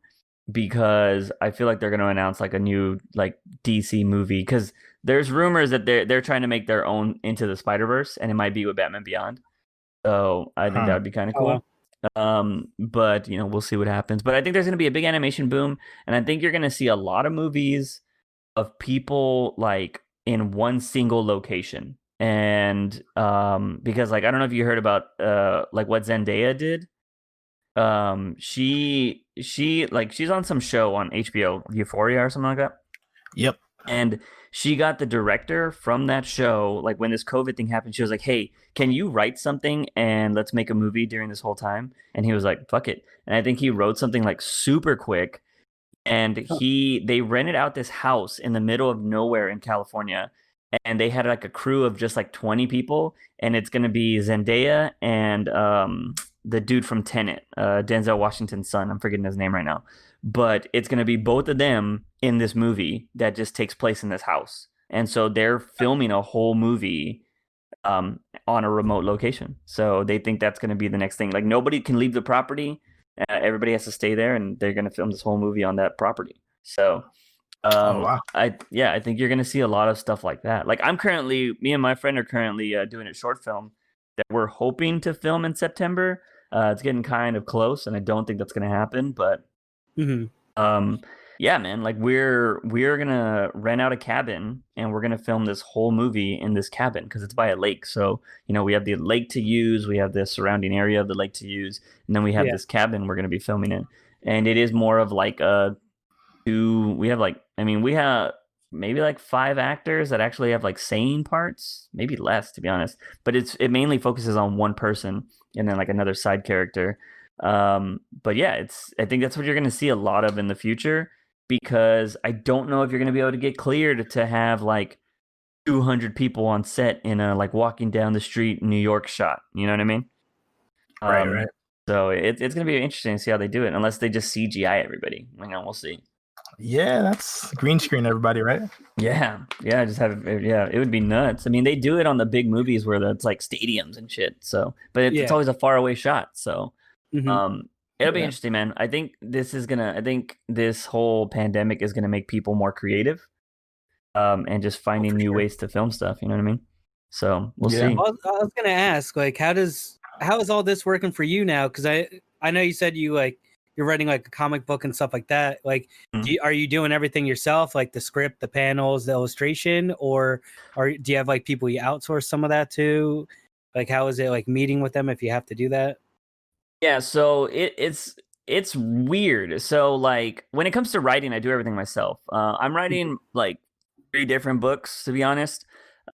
because I feel like they're going to announce like a new like DC movie, because there's rumors that they're trying to make their own Into the Spider-Verse, and it might be with Batman Beyond. So I think that would be kind of cool. But you know, we'll see what happens. But I think there's going to be a big animation boom, and I think you're going to see a lot of movies of people like in one single location. And because like I don't know if you heard about like what Zendaya did. She's on some show on HBO, Euphoria or something like that. Yep. And she got the director from that show, like when this COVID thing happened, she was like, "Hey, can you write something and let's make a movie during this whole time?" And he was like, "Fuck it." And I think he wrote something like super quick, and they rented out this house in the middle of nowhere in California, and they had like a crew of just like 20 people, and it's going to be Zendaya and the dude from Tenet, Denzel Washington's son. I'm forgetting his name right now. But it's going to be both of them in this movie that just takes place in this house. And so they're filming a whole movie on a remote location. So they think that's going to be the next thing. Like nobody can leave the property. Everybody has to stay there, and they're going to film this whole movie on that property. So wow. I think you're going to see a lot of stuff like that. Like me and my friend are currently doing a short film that we're hoping to film in September. It's getting kind of close, and I don't think that's going to happen, but yeah, man, like we're gonna rent out a cabin, and we're gonna film this whole movie in this cabin because it's by a lake. So you know, we have the lake to use, we have the surrounding area of the lake to use, and then we have this cabin we're gonna be filming in. And it is more of like we have maybe like 5 actors that actually have like saying parts, maybe less to be honest, but it mainly focuses on one person and then like another side character. But yeah, I think that's what you're going to see a lot of in the future, because I don't know if you're going to be able to get cleared to have like 200 people on set in a like walking down the street New York shot. You know what I mean? Right. So it's going to be interesting to see how they do it, unless they just CGI everybody. You know, we'll see. Yeah, that's green screen everybody, right? Yeah, it would be nuts. I mean, they do it on the big movies where it's like stadiums and shit. So, but it's always a far away shot. So, it'll be interesting, man. I think this whole pandemic is gonna make people more creative, and just finding new ways to film stuff. You know what I mean? So we'll see. I was gonna ask, like, how is all this working for you now? Because I know you said you're writing like a comic book and stuff like that. Like, are you doing everything yourself, like the script, the panels, the illustration, or do you have like people you outsource some of that to? Like, how is it like meeting with them if you have to do that? Yeah, so it's weird. So like when it comes to writing, I do everything myself. I'm writing like 3 different books, to be honest.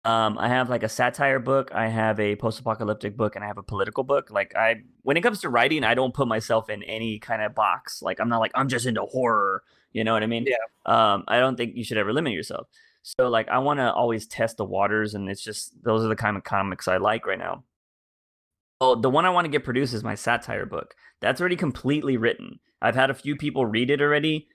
I have like a satire book, I have a post-apocalyptic book, and I have a political book. Like when it comes to writing, I don't put myself in any kind of box. Like I'm not like I'm just into horror. You know what I mean? Yeah. I don't think you should ever limit yourself. So like I want to always test the waters, and it's just those are the kind of comics I like right now. Oh, the one I want to get produced is my satire book. That's already completely written. I've had a few people read it already.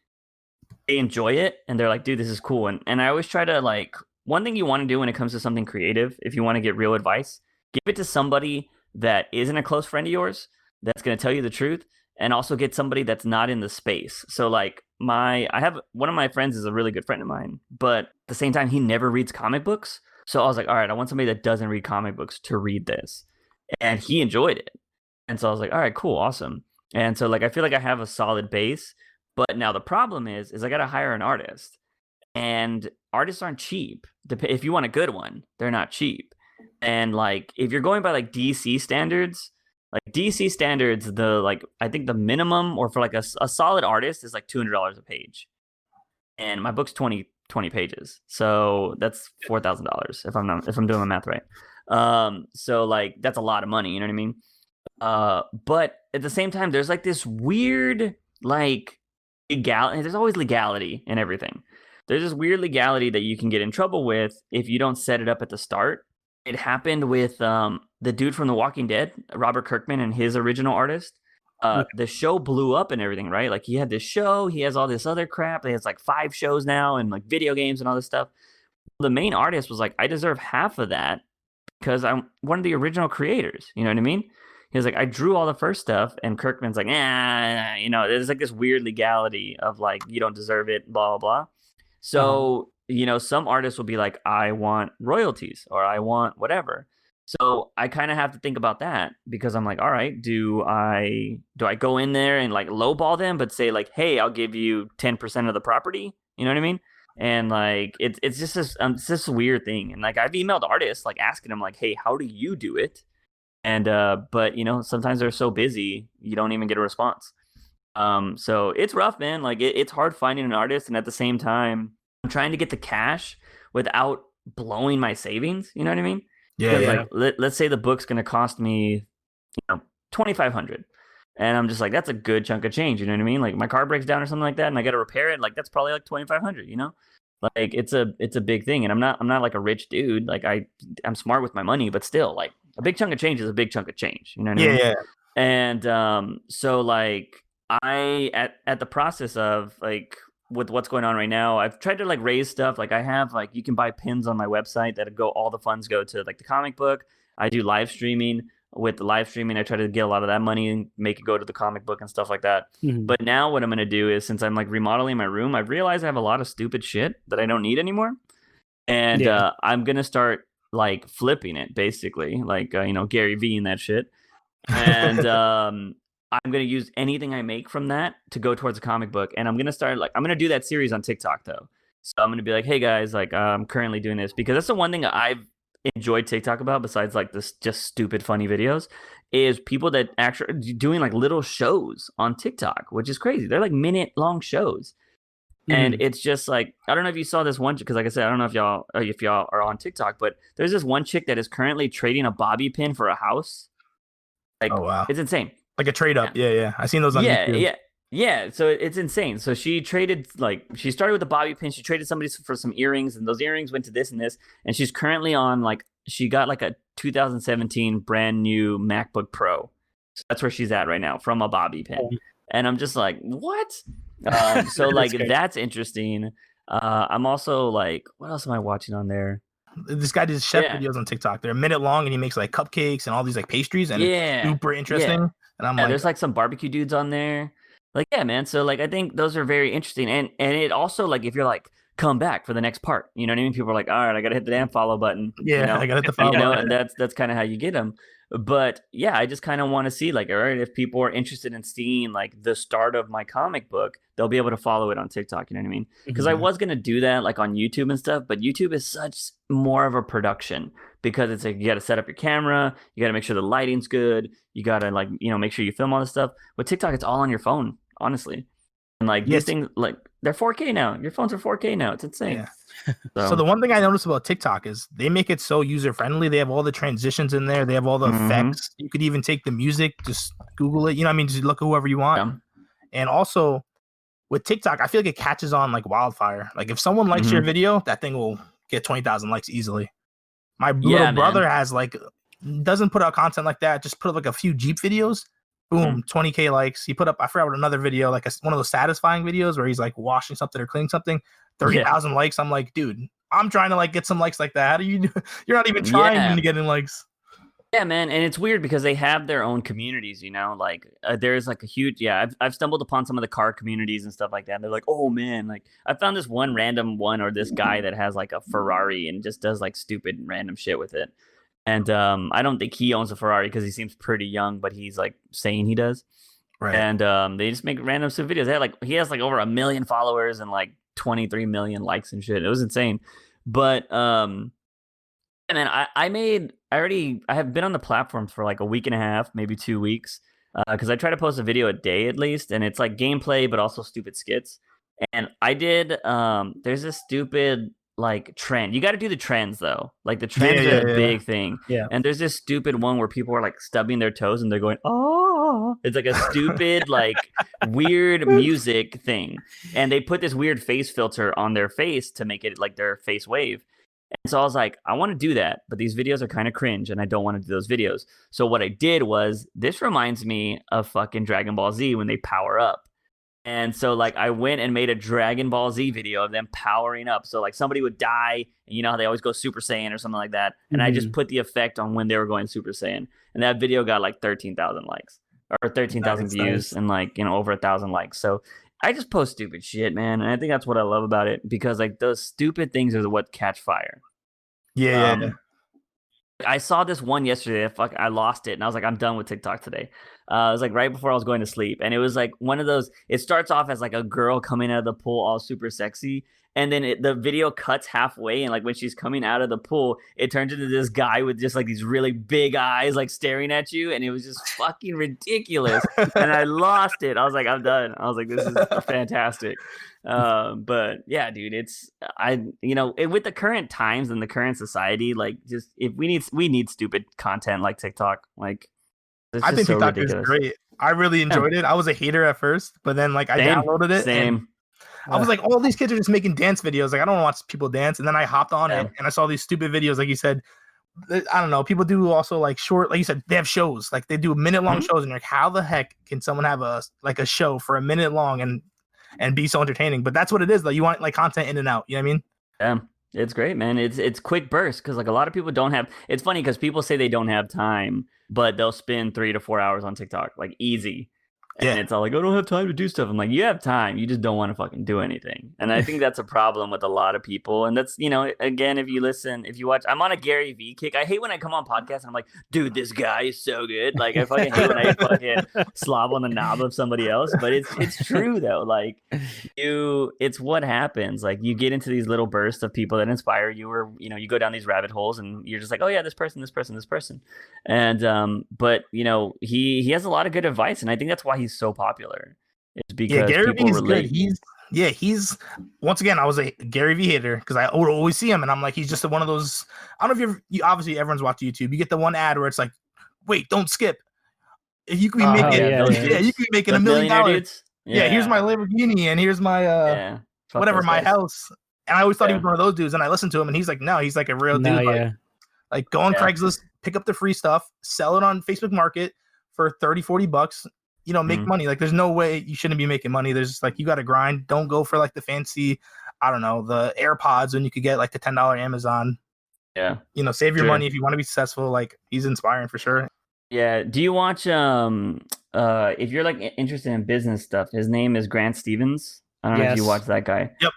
They enjoy it, and they're like, dude, this is cool. And I always try to like, one thing you want to do when it comes to something creative, if you want to get real advice, give it to somebody that isn't a close friend of yours, that's going to tell you the truth, and also get somebody that's not in the space. So like I have one of my friends is a really good friend of mine, but at the same time, he never reads comic books. So I was like, all right, I want somebody that doesn't read comic books to read this. And he enjoyed it. And so I was like, all right, cool, awesome. And so like I feel like I have a solid base, but now the problem is I got to hire an artist. And artists aren't cheap. If you want a good one, they're not cheap. And like if you're going by like DC standards, I think the minimum or for like a solid artist is like $200 a page. And my book's 20 pages. So that's $4,000 if I'm doing my math right. So like that's a lot of money, you know what I mean? But at the same time, there's like this weird like legality. There's always legality in everything. There's this weird legality that you can get in trouble with if you don't set it up at the start. It happened with the dude from The Walking Dead, Robert Kirkman, and his original artist. The show blew up and everything, right? Like he had this show, he has all this other crap. He has like 5 shows now and like video games and all this stuff. The main artist was like, I deserve half of that because I'm one of the original creators. You know what I mean? He was like, I drew all the first stuff, and Kirkman's like, there's like this weird legality of like you don't deserve it, blah blah blah. So some artists will be like, I want royalties or I want whatever. So I kind of have to think about that because I'm like, all right, do I go in there and like lowball them, but say like, hey, I'll give you 10% of the property. You know what I mean? And like it's just this weird thing. And like I've emailed artists like asking them like, hey, how do you do it? And but sometimes they're so busy you don't even get a response. So it's rough, man. Like it's hard finding an artist, and at the same time I'm trying to get the cash without blowing my savings. You know what I mean? Yeah. Like let's say the book's gonna cost me, $2,500, and I'm just like, that's a good chunk of change. You know what I mean? Like my car breaks down or something like that, and I got to repair it. Like that's probably like $2,500. Like it's a big thing, and I'm not like a rich dude. Like I'm smart with my money, but still, like a big chunk of change is a big chunk of change. You know what I mean? Yeah. And so like I at the process of like with what's going on right now, I've tried to like raise stuff. Like I have like you can buy pins on my website that go, all the funds go to like the comic book. I do live streaming. With the live streaming, I try to get a lot of that money and make it go to the comic book and stuff like that. Mhm. But now what I'm gonna do is, since I'm like remodeling my room, I've realized I have a lot of stupid shit that I don't need anymore, and I'm gonna start like flipping it, basically, like Gary V and that shit. And I'm gonna use anything I make from that to go towards a comic book, and I'm gonna do that series on TikTok though. So I'm gonna be like, hey guys, like I'm currently doing this because that's the one thing I've enjoyed TikTok about, besides like this just stupid funny videos, is people that actually doing like little shows on TikTok, which is crazy. They're like minute long shows. And it's just like, I don't know if you saw this one, because like I said, I don't know if y'all are on TikTok, but there's this one chick that is currently trading a bobby pin for a house. Like, oh wow, it's insane. Like a trade up. Yeah. I seen those on YouTube. Yeah, so it's insane. So she traded, like, she started with a bobby pin. She traded somebody for some earrings, and those earrings went to this and this. And she's currently on, like, she got like a 2017 brand new MacBook Pro. So that's where she's at right now, from a bobby pin. And I'm just like, what? So like that's interesting. I'm also like, what else am I watching on there? This guy does chef videos on TikTok. They're a minute long, and he makes like cupcakes and all these like pastries, and it's super interesting. And I'm like, there's like some barbecue dudes on there. Like, yeah, man. So like, I think those are very interesting, and it also, like, if you're like, come back for the next part, you know what I mean? People are like, all right, I gotta hit the damn follow button. Yeah, I gotta hit the follow button. And that's kind of how you get them. But yeah, I just kind of want to see, like, all right, if people are interested in seeing like the start of my comic book, they'll be able to follow it on TikTok. You know what I mean? Because I was gonna do that like on YouTube and stuff, but YouTube is such more of a production, because it's like you got to set up your camera, you got to make sure the lighting's good, you got to, like, make sure you film all this stuff. With TikTok, it's all on your phone, honestly. And like these things, like, they're 4K now. Your phones are 4K now. It's insane. Yeah. So the one thing I noticed about TikTok is they make it so user friendly. They have all the transitions in there. They have all the effects. You could even take the music, just Google it. You know what I mean? Just look at whoever you want. Yeah. And also with TikTok, I feel like it catches on like wildfire. Like if someone likes your video, that thing will get 20,000 likes easily. My little brother has like, doesn't put out content like that. Just put up like a few Jeep videos. Boom, 20K likes. He put up, I forgot another video, like one of those satisfying videos where he's like washing something or cleaning something. 30,000 likes. I'm like, dude, I'm trying to like get some likes like that. How do you do? You're not even trying to get in likes. Yeah, man, and it's weird because they have their own communities, like there's like a huge, I've stumbled upon some of the car communities and stuff like that. And they're like, oh man, like I found this one random one, or this guy that has like a Ferrari and just does like stupid random shit with it. And I don't think he owns a Ferrari because he seems pretty young, but he's like saying he does. Right. And they just make random stupid videos. He has like over 1 million followers and like 23 million likes and shit. It was insane. But and then I have been on the platforms for like a week and a half, maybe 2 weeks, because I try to post a video a day at least, and it's like gameplay but also stupid skits. And I did there's this stupid like trend. You got to do the trends though. Like the trends are a big thing. Yeah. And there's this stupid one where people are like stubbing their toes and they're going, oh, it's like a stupid like weird music thing. And they put this weird face filter on their face to make it like their face wave. And so I was like, I want to do that, but these videos are kind of cringe and I don't want to do those videos. So what I did was, this reminds me of fucking Dragon Ball Z when they power up. And so like I went and made a Dragon Ball Z video of them powering up. So like somebody would die, and you know how they always go Super Saiyan or something like that. And I just put the effect on when they were going Super Saiyan. And that video got like 13,000 likes or 13,000 views and like, you know, over 1,000 likes. So I just post stupid shit, man. And I think that's what I love about it, because like those stupid things are what catch fire. Yeah. I saw this one yesterday. I lost it, and I was like, I'm done with TikTok today. It was like right before I was going to sleep, and it was like one of those. It starts off as like a girl coming out of the pool, all super sexy, and then the video cuts halfway, and like when she's coming out of the pool, it turns into this guy with just like these really big eyes, like staring at you, and it was just fucking ridiculous. And I lost it. I was like, I'm done. I was like, this is fantastic. But yeah, dude, with the current times and the current society, like just if we need stupid content like TikTok. Like I think TikTok is great. I really enjoyed it. I was a hater at first, but then like I downloaded it. Same. I was like, all these kids are just making dance videos. Like I don't want to watch people dance. And then I hopped on it and I saw these stupid videos, like you said. I don't know. People do also like short, like you said, they have shows. Like they do minute-long shows, and you're like, how the heck can someone have a show for a minute long and be so entertaining? But that's what it is, though. You want like content in and out. You know what I mean? Yeah, it's great, man. It's quick bursts, because like a lot of people don't have. It's funny because people say they don't have time, but they'll spend 3 to 4 hours on TikTok, like easy. And it's all like, I don't have time to do stuff. I'm like, you have time. You just don't want to fucking do anything. And I think that's a problem with a lot of people. And that's, you know, again, if you watch, I'm on a Gary V kick. I hate when I come on podcasts and I'm like, dude, this guy is so good. Like, I fucking hate when I fucking slob on the knob of somebody else. But it's true, though. Like, it's what happens. Like, you get into these little bursts of people that inspire you, or, you know, you go down these rabbit holes and you're just like, oh, yeah, this person. And, but, you know, he has a lot of good advice. And I think that's why he's so popular. It's because Gary people V is relate. good. He's once again, I was a Gary V hater because I would always see him and I'm like, he's just one of those. I don't know if you obviously everyone's watched YouTube. You get the one ad where it's like, wait, don't skip. You could be making you could be making $1 million. Yeah, here's my Lamborghini and here's my whatever, my house. And I always thought he was one of those dudes. And I listened to him and he's like, no, he's like a real dude. Like go on Craigslist, pick up the free stuff, sell it on Facebook Market for $30-$40. You know, make money. Like there's no way you shouldn't be making money. There's just like, you got to grind. Don't go for like the fancy, I don't know, the AirPods when you could get like the $10 Amazon. Yeah. You know, save your money if you want to be successful. Like he's inspiring for sure. Yeah. Do you watch if you're like interested in business stuff, his name is Grant Stevens. I don't know if you watch that guy. Yep.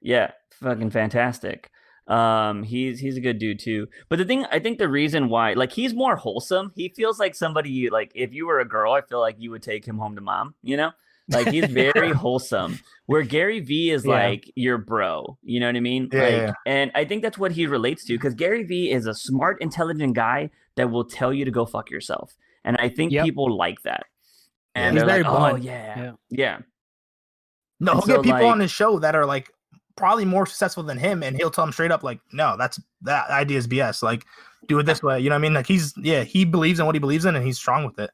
Yeah, fucking fantastic. He's a good dude too. But I think the reason why, like, he's more wholesome. He feels like somebody, like, if you were a girl, I feel like you would take him home to mom, you know? Like, he's very wholesome. Where Gary V is like your bro, you know what I mean? And I think that's what he relates to, because Gary V is a smart, intelligent guy that will tell you to go fuck yourself. And I think people like that. And he's they're very like, blunt. oh yeah. No, he'll get people on his show that are like probably more successful than him, and he'll tell them straight up, like, no, that idea is BS. Like, do it this way. You know what I mean? Like he believes in what he believes in, and he's strong with it.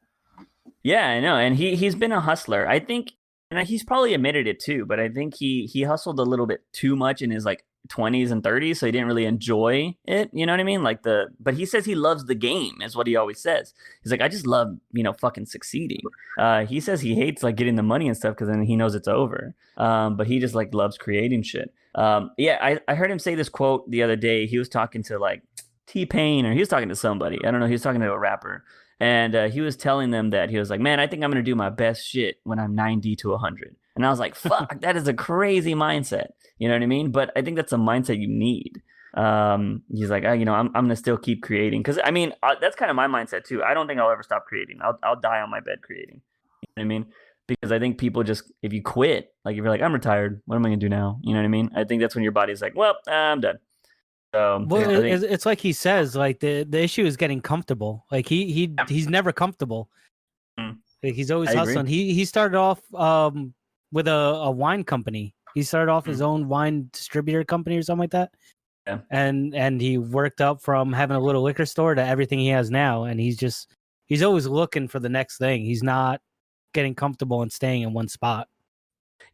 Yeah, I know. And he's been a hustler. I think, and he's probably admitted it too, but I think he hustled a little bit too much in his like 20s and 30s, so he didn't really enjoy it. You know what I mean? Like but he says he loves the game, is what he always says. He's like, I just love, you know, fucking succeeding. He says he hates like getting the money and stuff because then he knows it's over. But he just like loves creating shit. I heard him say this quote the other day. He was talking to like T-Pain, or he was talking to somebody. I don't know. He was talking to a rapper. And he was telling them that he was like, man, I think I'm going to do my best shit when I'm 90 to 100. And I was like, fuck, that is a crazy mindset. You know what I mean? But I think that's a mindset you need. He's like, you know, I'm going to still keep creating. Because, I mean, that's kind of my mindset, too. I don't think I'll ever stop creating. I'll die on my bed creating. You know what I mean? Because I think people just, if you quit, like if you're like, I'm retired, what am I going to do now? You know what I mean? I think that's when your body's like, well, I'm done. Well, it's like he says, like the issue is getting comfortable. Like he's never comfortable. Like he's always hustling. He started off with a wine company. He started off his own wine distributor company or something like that. Yeah. And he worked up from having a little liquor store to everything he has now. And he's always looking for the next thing. He's not getting comfortable and staying in one spot.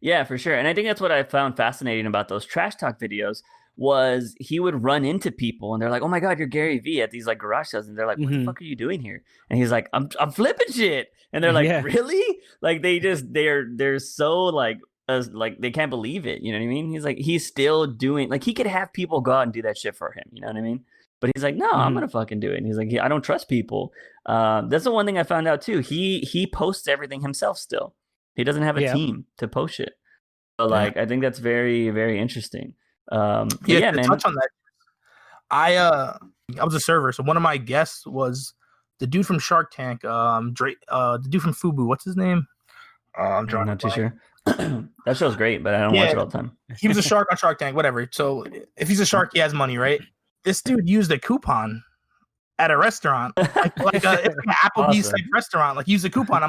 Yeah, for sure. And I think that's what I found fascinating about those trash talk videos. was he would run into people and they're like, "Oh my God, you're Gary Vee," at these like garage sales, and they're like, "What the fuck are you doing here?" And he's like, "I'm flipping shit," and they're like, "Really?" Like they're so like they can't believe it. You know what I mean? He's like, he's still doing, like, he could have people go out and do that shit for him. You know what I mean? But he's like, no, I'm gonna fucking do it. And he's like, I don't trust people. That's the one thing I found out too. He posts everything himself still. He doesn't have a team to post it. So like, I think that's very, very interesting. Yeah, man. Touch on that. I was a server, so one of my guests was the dude from Shark Tank, the dude from Fubu. What's his name? I'm not too sure. That show's great, but I don't watch it all the time. He was a shark on Shark Tank, whatever. So if he's a shark, he has money, right? This dude used a coupon at a restaurant, it's like an Applebee's type restaurant. Like, use a coupon.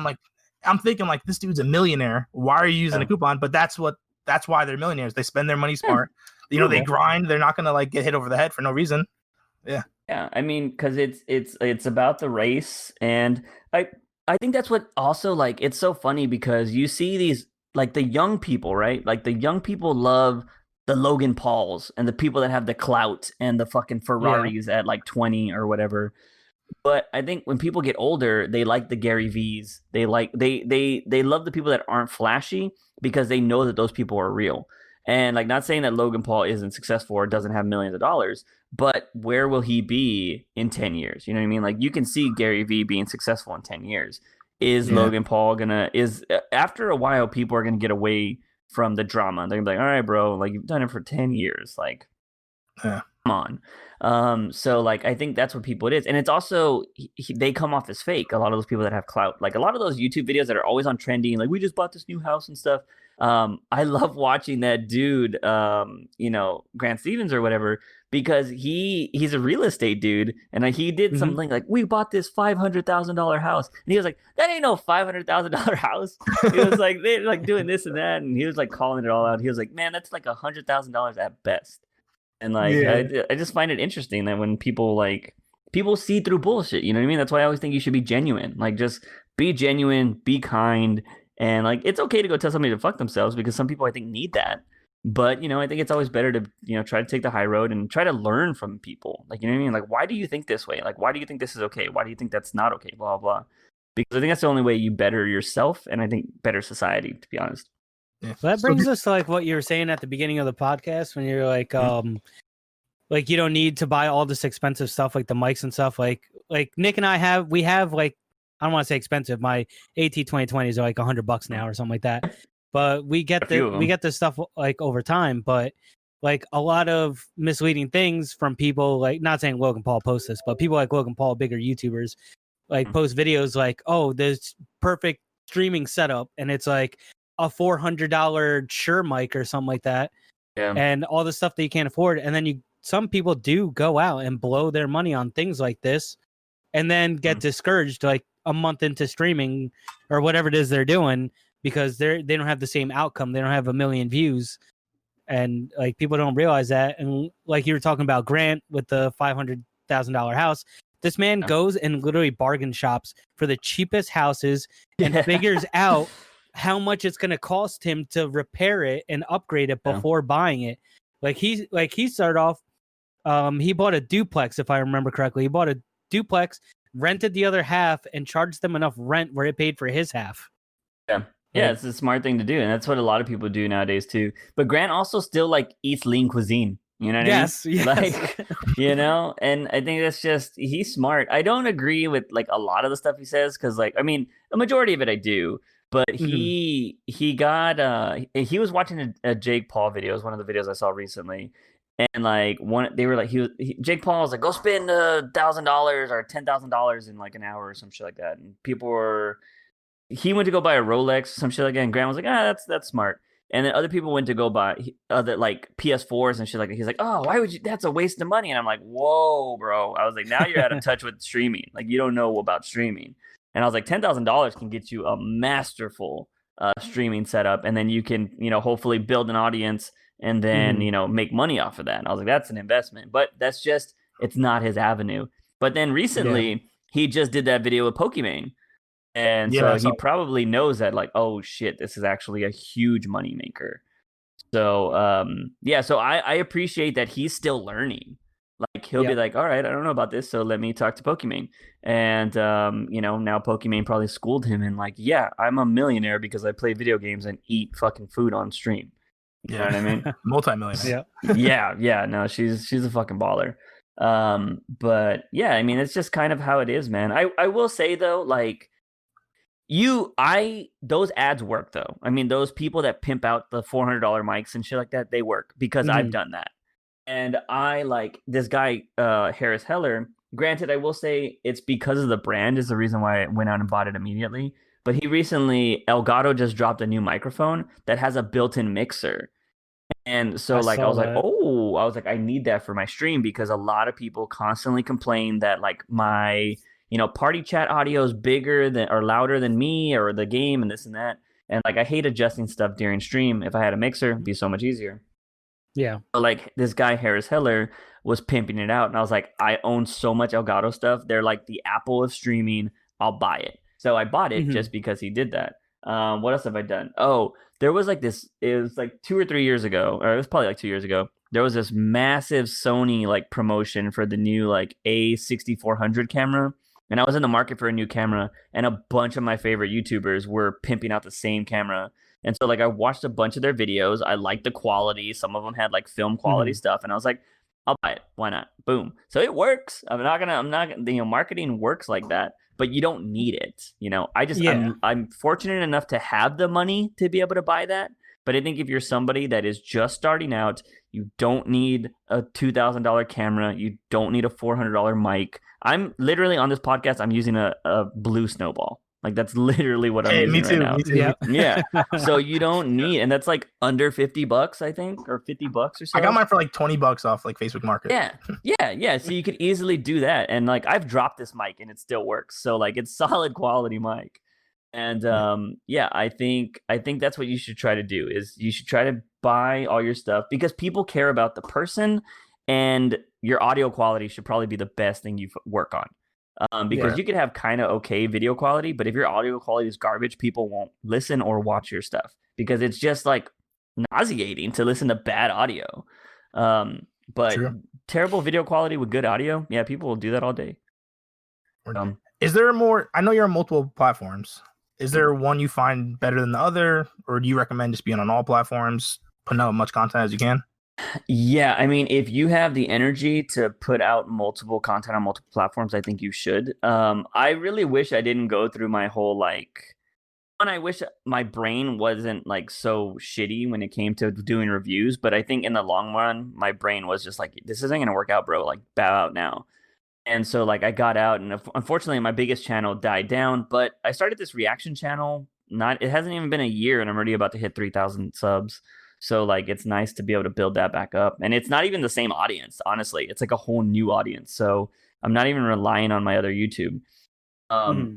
I'm thinking like, this dude's a millionaire. Why are you using a coupon? But that's why they're millionaires. They spend their money smart. You know, they grind. They're not gonna like get hit over the head for no reason. Yeah. Yeah, I mean, because it's about the race, and I think that's what also, like, it's so funny because you see these, like, the young people, right? Like, the young people love the Logan Pauls and the people that have the clout and the fucking Ferraris at like 20 or whatever. But I think when people get older, they like the Gary V's. They like they love the people that aren't flashy because they know that those people are real. And like, not saying that Logan Paul isn't successful or doesn't have millions of dollars, but where will he be in 10 years? You know what I mean? Like, you can see Gary Vee being successful in 10 years. Is Logan Paul after a while, people are gonna get away from the drama. They're gonna be like, all right, bro, like, you've done it for 10 years. Like, come on. So like, I think that's what it is. And it's also, they come off as fake. A lot of those people that have clout, like a lot of those YouTube videos that are always on trending, like, we just bought this new house and stuff. I love watching that dude, Grant Stevens or whatever, because he's a real estate dude, and he did something like, we bought this $500,000 house, and he was like, that ain't no $500,000 house. He was like, they're like doing this and that, and he was like calling it all out. He was like, man, that's like $100,000 at best. And like, I just find it interesting that when people see through bullshit, you know what I mean? That's why I always think you should be genuine. Like, just be genuine, be kind. And like, it's okay to go tell somebody to fuck themselves, because some people, I think, need that. But, I think it's always better to, try to take the high road and try to learn from people. Like, you know what I mean? Like, why do you think this way? Like, why do you think this is okay? Why do you think that's not okay? Blah, blah. Because I think that's the only way you better yourself, and I think better society, to be honest. Yeah. Well, that brings us to like what you were saying at the beginning of the podcast, when you're like, like, you don't need to buy all this expensive stuff, like the mics and stuff. Like Nick and I have like, I don't want to say expensive. My AT2020s are like $100 now or something like that. But we get this stuff like over time. But like, a lot of misleading things from people, like, not saying Logan Paul posts this, but people like Logan Paul, bigger YouTubers, like post videos like, oh, this perfect streaming setup, and it's like a $400 Shure mic or something like that, and all the stuff that you can't afford. And then some people do go out and blow their money on things like this, and then get discouraged like a month into streaming or whatever it is they're doing, because they don't have the same outcome. They don't have 1 million views, and like, people don't realize that. And like you were talking about Grant with the $500,000 house, this man goes and literally bargain shops for the cheapest houses and figures out how much it's going to cost him to repair it and upgrade it before buying it. Like, he started off, he bought a duplex, if I remember correctly. He bought a duplex, rented the other half, and charged them enough rent where it paid for his half. Yeah, it's a smart thing to do, and that's what a lot of people do nowadays too. But Grant also still like eats lean cuisine. You know what I mean? Yes. Like, and I think that's just, he's smart. I don't agree with like a lot of the stuff he says, because like, I mean, a majority of it I do. But he was watching a Jake Paul video. It was one of the videos I saw recently. And like, Jake Paul was like, go spend $1,000 or $10,000 in like an hour or some shit like that. And he went to go buy a Rolex, some shit like that. And Grant was like, that's smart. And then other people went to go buy other like PS4s and shit like that. He's like, oh, why would you? That's a waste of money. And I'm like, whoa, bro. I was like, now you're out of touch with streaming. Like, you don't know about streaming. And I was like, $10,000 can get you a masterful streaming setup, and then you can, hopefully build an audience, and then make money off of that. And I was like, that's an investment, but it's not his avenue. But then recently, he just did that video with Pokimane, and so he probably knows that, like, oh shit, this is actually a huge money maker. So yeah, so I appreciate that he's still learning. Like he'll be like, all right, I don't know about this, so let me talk to Pokimane. And you know, now Pokimane probably schooled him and like, yeah, I'm a millionaire because I play video games and eat fucking food on stream. You know what I mean? Multi-millionaire. Yeah, no, she's a fucking baller. But yeah, I mean, it's just kind of how it is, man. I will say though, like those ads work though. I mean, those people that pimp out the $400 mics and shit like that, they work because I've done that. And I like this guy, Harris Heller. Granted, I will say it's because of the brand is the reason why I went out and bought it immediately. But he recently, Elgato just dropped a new microphone that has a built-in mixer. And so I was like, I need that for my stream because a lot of people constantly complain that like my, party chat audio is bigger than or louder than me or the game and this and that. And like, I hate adjusting stuff during stream. If I had a mixer, it'd be so much easier. Yeah. But like this guy, Harris Heller, was pimping it out. And I was like, I own so much Elgato stuff. They're like the Apple of streaming. I'll buy it. So I bought it just because he did that. What else have I done? Oh, there was like this, it was like 2 or 3 years ago, or it was probably like 2 years ago. There was this massive Sony like promotion for the new like A6400 camera. And I was in the market for a new camera and a bunch of my favorite YouTubers were pimping out the same camera. And so like I watched a bunch of their videos. I liked the quality. Some of them had like film quality stuff. And I was like, I'll buy it. Why not? Boom. So it works. I'm not gonna, marketing works like that, but you don't need it. I'm fortunate enough to have the money to be able to buy that. But I think if you're somebody that is just starting out, you don't need a $2,000 camera. You don't need a $400 mic. I'm literally on this podcast. I'm using a blue Snowball. Like that's literally what I'm using right now. Me too. Yeah. So you don't need, and that's like under $50, I think, or $50 or so. I got mine for like $20 off like Facebook Market. Yeah. So you could easily do that. And like I've dropped this mic and it still works. So like it's solid quality mic. And I think that's what you should try to do is you should try to buy all your stuff because people care about the person and your audio quality should probably be the best thing you work on. Because you could have kind of okay video quality, but if your audio quality is garbage, people won't listen or watch your stuff because it's just like nauseating to listen to bad audio. But terrible video quality with good audio, yeah, people will do that all day. Is there more? I know you're on multiple platforms. Is there one you find better than the other, or do you recommend just being on all platforms, putting out as much content as you can? Yeah, I mean, if you have the energy to put out multiple content on multiple platforms, I think you should. I really wish I didn't go through my whole I wish my brain wasn't like so shitty when it came to doing reviews, but I think in the long run, my brain was just like, this isn't gonna work out, bro. Like, bow out now. And so like I got out, and unfortunately, my biggest channel died down. But I started this reaction channel. It hasn't even been a year, and I'm already about to hit 3,000 subs. So like it's nice to be able to build that back up. And it's not even the same audience, honestly. It's like a whole new audience. So I'm not even relying on my other YouTube.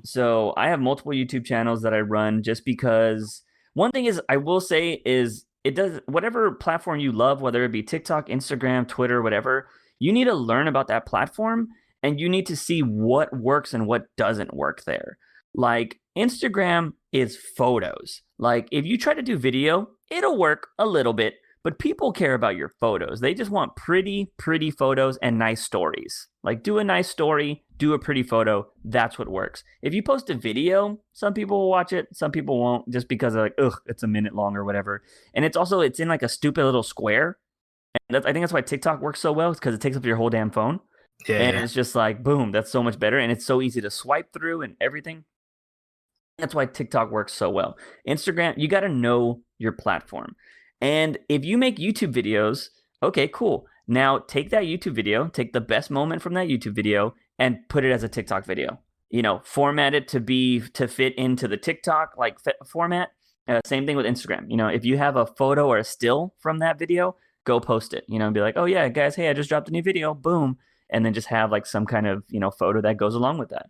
So I have multiple YouTube channels that I run just because one thing is I will say is it does whatever platform you love, whether it be TikTok, Instagram, Twitter, whatever, you need to learn about that platform and you need to see what works and what doesn't work there. Like Instagram is photos. Like if you try to do video, it'll work a little bit, but people care about your photos. They just want pretty photos and nice stories. Like do a nice story, do a pretty photo. That's what works. If you post a video, some people will watch it, some people won't, just because they're like, it's a minute long or whatever. And it's in like a stupid little square. And I think that's why TikTok works so well, because it takes up your whole damn phone. And it's just like, boom, that's so much better. And it's so easy to swipe through and everything. That's why TikTok works so well. Instagram, you got to know your platform. And if you make YouTube videos, okay, cool. Now take that YouTube video, take the best moment from that YouTube video and put it as a TikTok video. Format it to fit into the TikTok format. Same thing with Instagram. If you have a photo or a still from that video, go post it. And be like, oh yeah, guys, hey, I just dropped a new video. Boom. And then just have like some kind of, photo that goes along with that.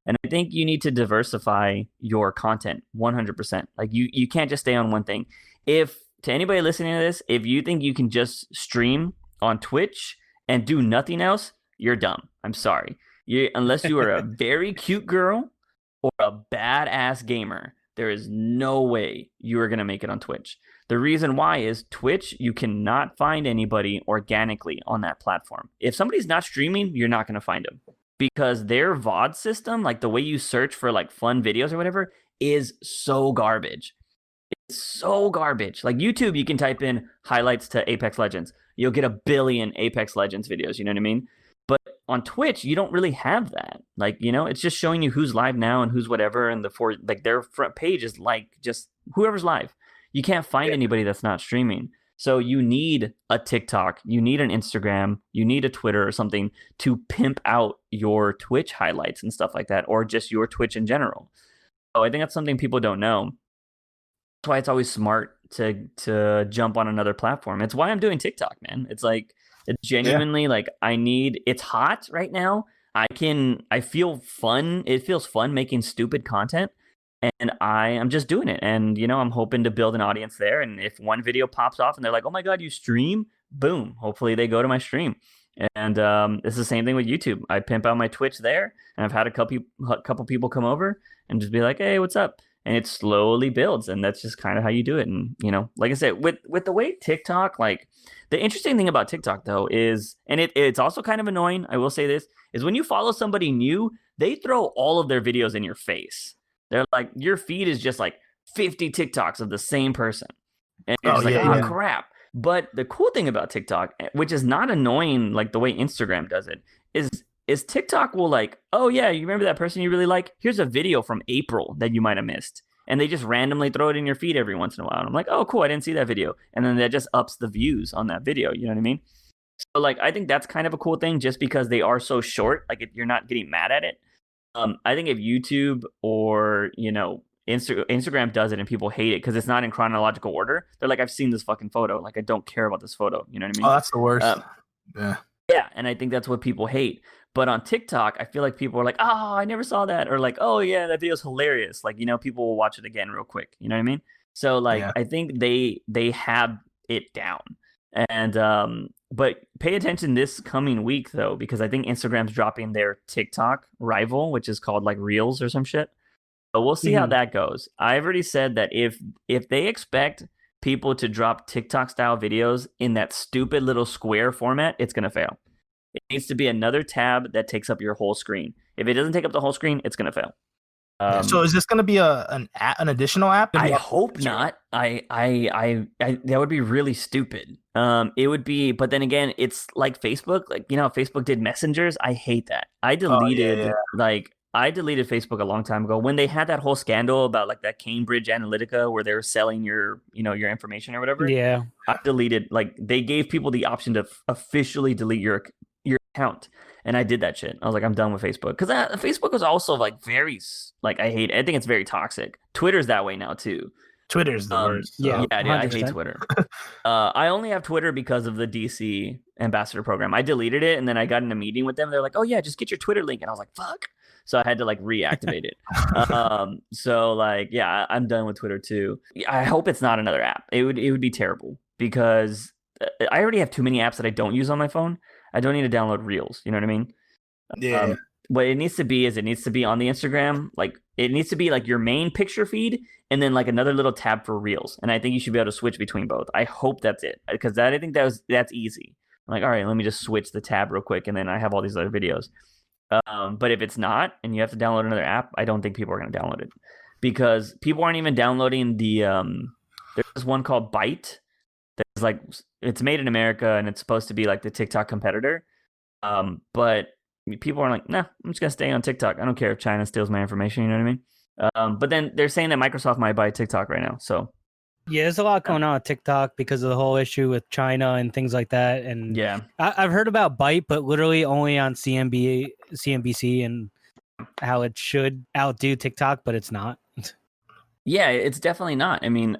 And I think you need to diversify your content 100%. Like you can't just stay on one thing. To anybody listening to this, if you think you can just stream on Twitch and do nothing else, you're dumb. I'm sorry. Unless you are a very cute girl or a badass gamer, there is no way you are going to make it on Twitch. The reason why is Twitch, you cannot find anybody organically on that platform. If somebody's not streaming, you're not going to find them because their VOD system, like the way you search for like fun videos or whatever, is so garbage. It's so garbage. Like YouTube, you can type in highlights to Apex Legends. You'll get a billion Apex Legends videos. You know what I mean? But on Twitch, you don't really have that. Like, you know, it's just showing you who's live now and who's whatever. And like their front page is like just whoever's live. You can't find anybody that's not streaming. So you need a TikTok, you need an Instagram, you need a Twitter or something to pimp out your Twitch highlights and stuff like that, or just your Twitch in general. So I think that's something people don't know. That's why it's always smart to jump on another platform. It's why I'm doing TikTok, man. It's like it's genuinely like it's hot right now. I feel fun. It feels fun making stupid content. And I am just doing it. And, you know, I'm hoping to build an audience there. And if one video pops off and they're like, oh my God, you stream? Boom. Hopefully they go to my stream. And it's the same thing with YouTube. I pimp out my Twitch there. And I've had a couple people come over and just be like, hey, what's up? And it slowly builds. And that's just kind of how you do it. And, you know, like I said, with the way TikTok, like the interesting thing about TikTok, though, is, and it's also kind of annoying, I will say this, is when you follow somebody new, they throw all of their videos in your face. They're like, your feed is just like 50 TikToks of the same person. And it's crap. But the cool thing about TikTok, which is not annoying like the way Instagram does it, is TikTok will like, oh yeah, you remember that person you really like? Here's a video from April that you might have missed. And they just randomly throw it in your feed every once in a while. And I'm like, oh, cool, I didn't see that video. And then that just ups the views on that video. You know what I mean? So like, I think that's kind of a cool thing just because they are so short. Like you're not getting mad at it. I think if YouTube or, you know, Instagram does it and people hate it because it's not in chronological order, they're like, I've seen this fucking photo. Like, I don't care about this photo. You know what I mean? Oh, that's the worst. Yeah, and I think that's what people hate. But on TikTok, I feel like people are like, oh, I never saw that. Or like, oh, yeah, that video's hilarious. Like, you know, people will watch it again real quick. You know what I mean? So, like, I think they have it down. And but pay attention this coming week though, because I think Instagram's dropping their TikTok rival, which is called like Reels or some shit. So we'll see how that goes. I've already said that if they expect people to drop TikTok style videos in that stupid little square format, it's gonna fail. It needs to be another tab that takes up your whole screen. If it doesn't take up the whole screen, it's gonna fail. So is this going to be an additional app? I hope not. I that would be really stupid. It would be, but then again, it's like Facebook. Like, you know, Facebook did messengers. I hate that. I deleted I deleted Facebook a long time ago when they had that whole scandal about like that Cambridge Analytica where they were selling your information or whatever. Yeah, I deleted. Like they gave people the option to officially delete your account. And I did that shit. I was like, I'm done with Facebook. Because Facebook was also like very, like, I think it's very toxic. Twitter's that way now too. Twitter's the worst. So. Yeah, I hate Twitter. I only have Twitter because of the DC ambassador program. I deleted it and then I got in a meeting with them. They're like, oh yeah, just get your Twitter link. And I was like, fuck. So I had to like reactivate it. So like, yeah, I'm done with Twitter too. I hope it's not another app. It would be terrible because I already have too many apps that I don't use on my phone. I don't need to download Reels. You know what I mean? Yeah. What it needs to be is it needs to be on the Instagram. Like it needs to be like your main picture feed and then like another little tab for Reels. And I think you should be able to switch between both. I hope that's it because I think that's easy. I'm like, all right, let me just switch the tab real quick and then I have all these other videos. But if it's not and you have to download another app, I don't think people are going to download it because people aren't even downloading the there's one called Byte. That's like it's made in America and it's supposed to be like the TikTok competitor. But people are like, nah, I'm just gonna stay on TikTok. I don't care if China steals my information. You know what I mean? But then they're saying that Microsoft might buy TikTok right now. So yeah, there's a lot going on with TikTok because of the whole issue with China and things like that. And yeah, I've heard about Byte, but literally only on CNBC and how it should outdo TikTok, but it's not. Yeah, it's definitely not. I mean,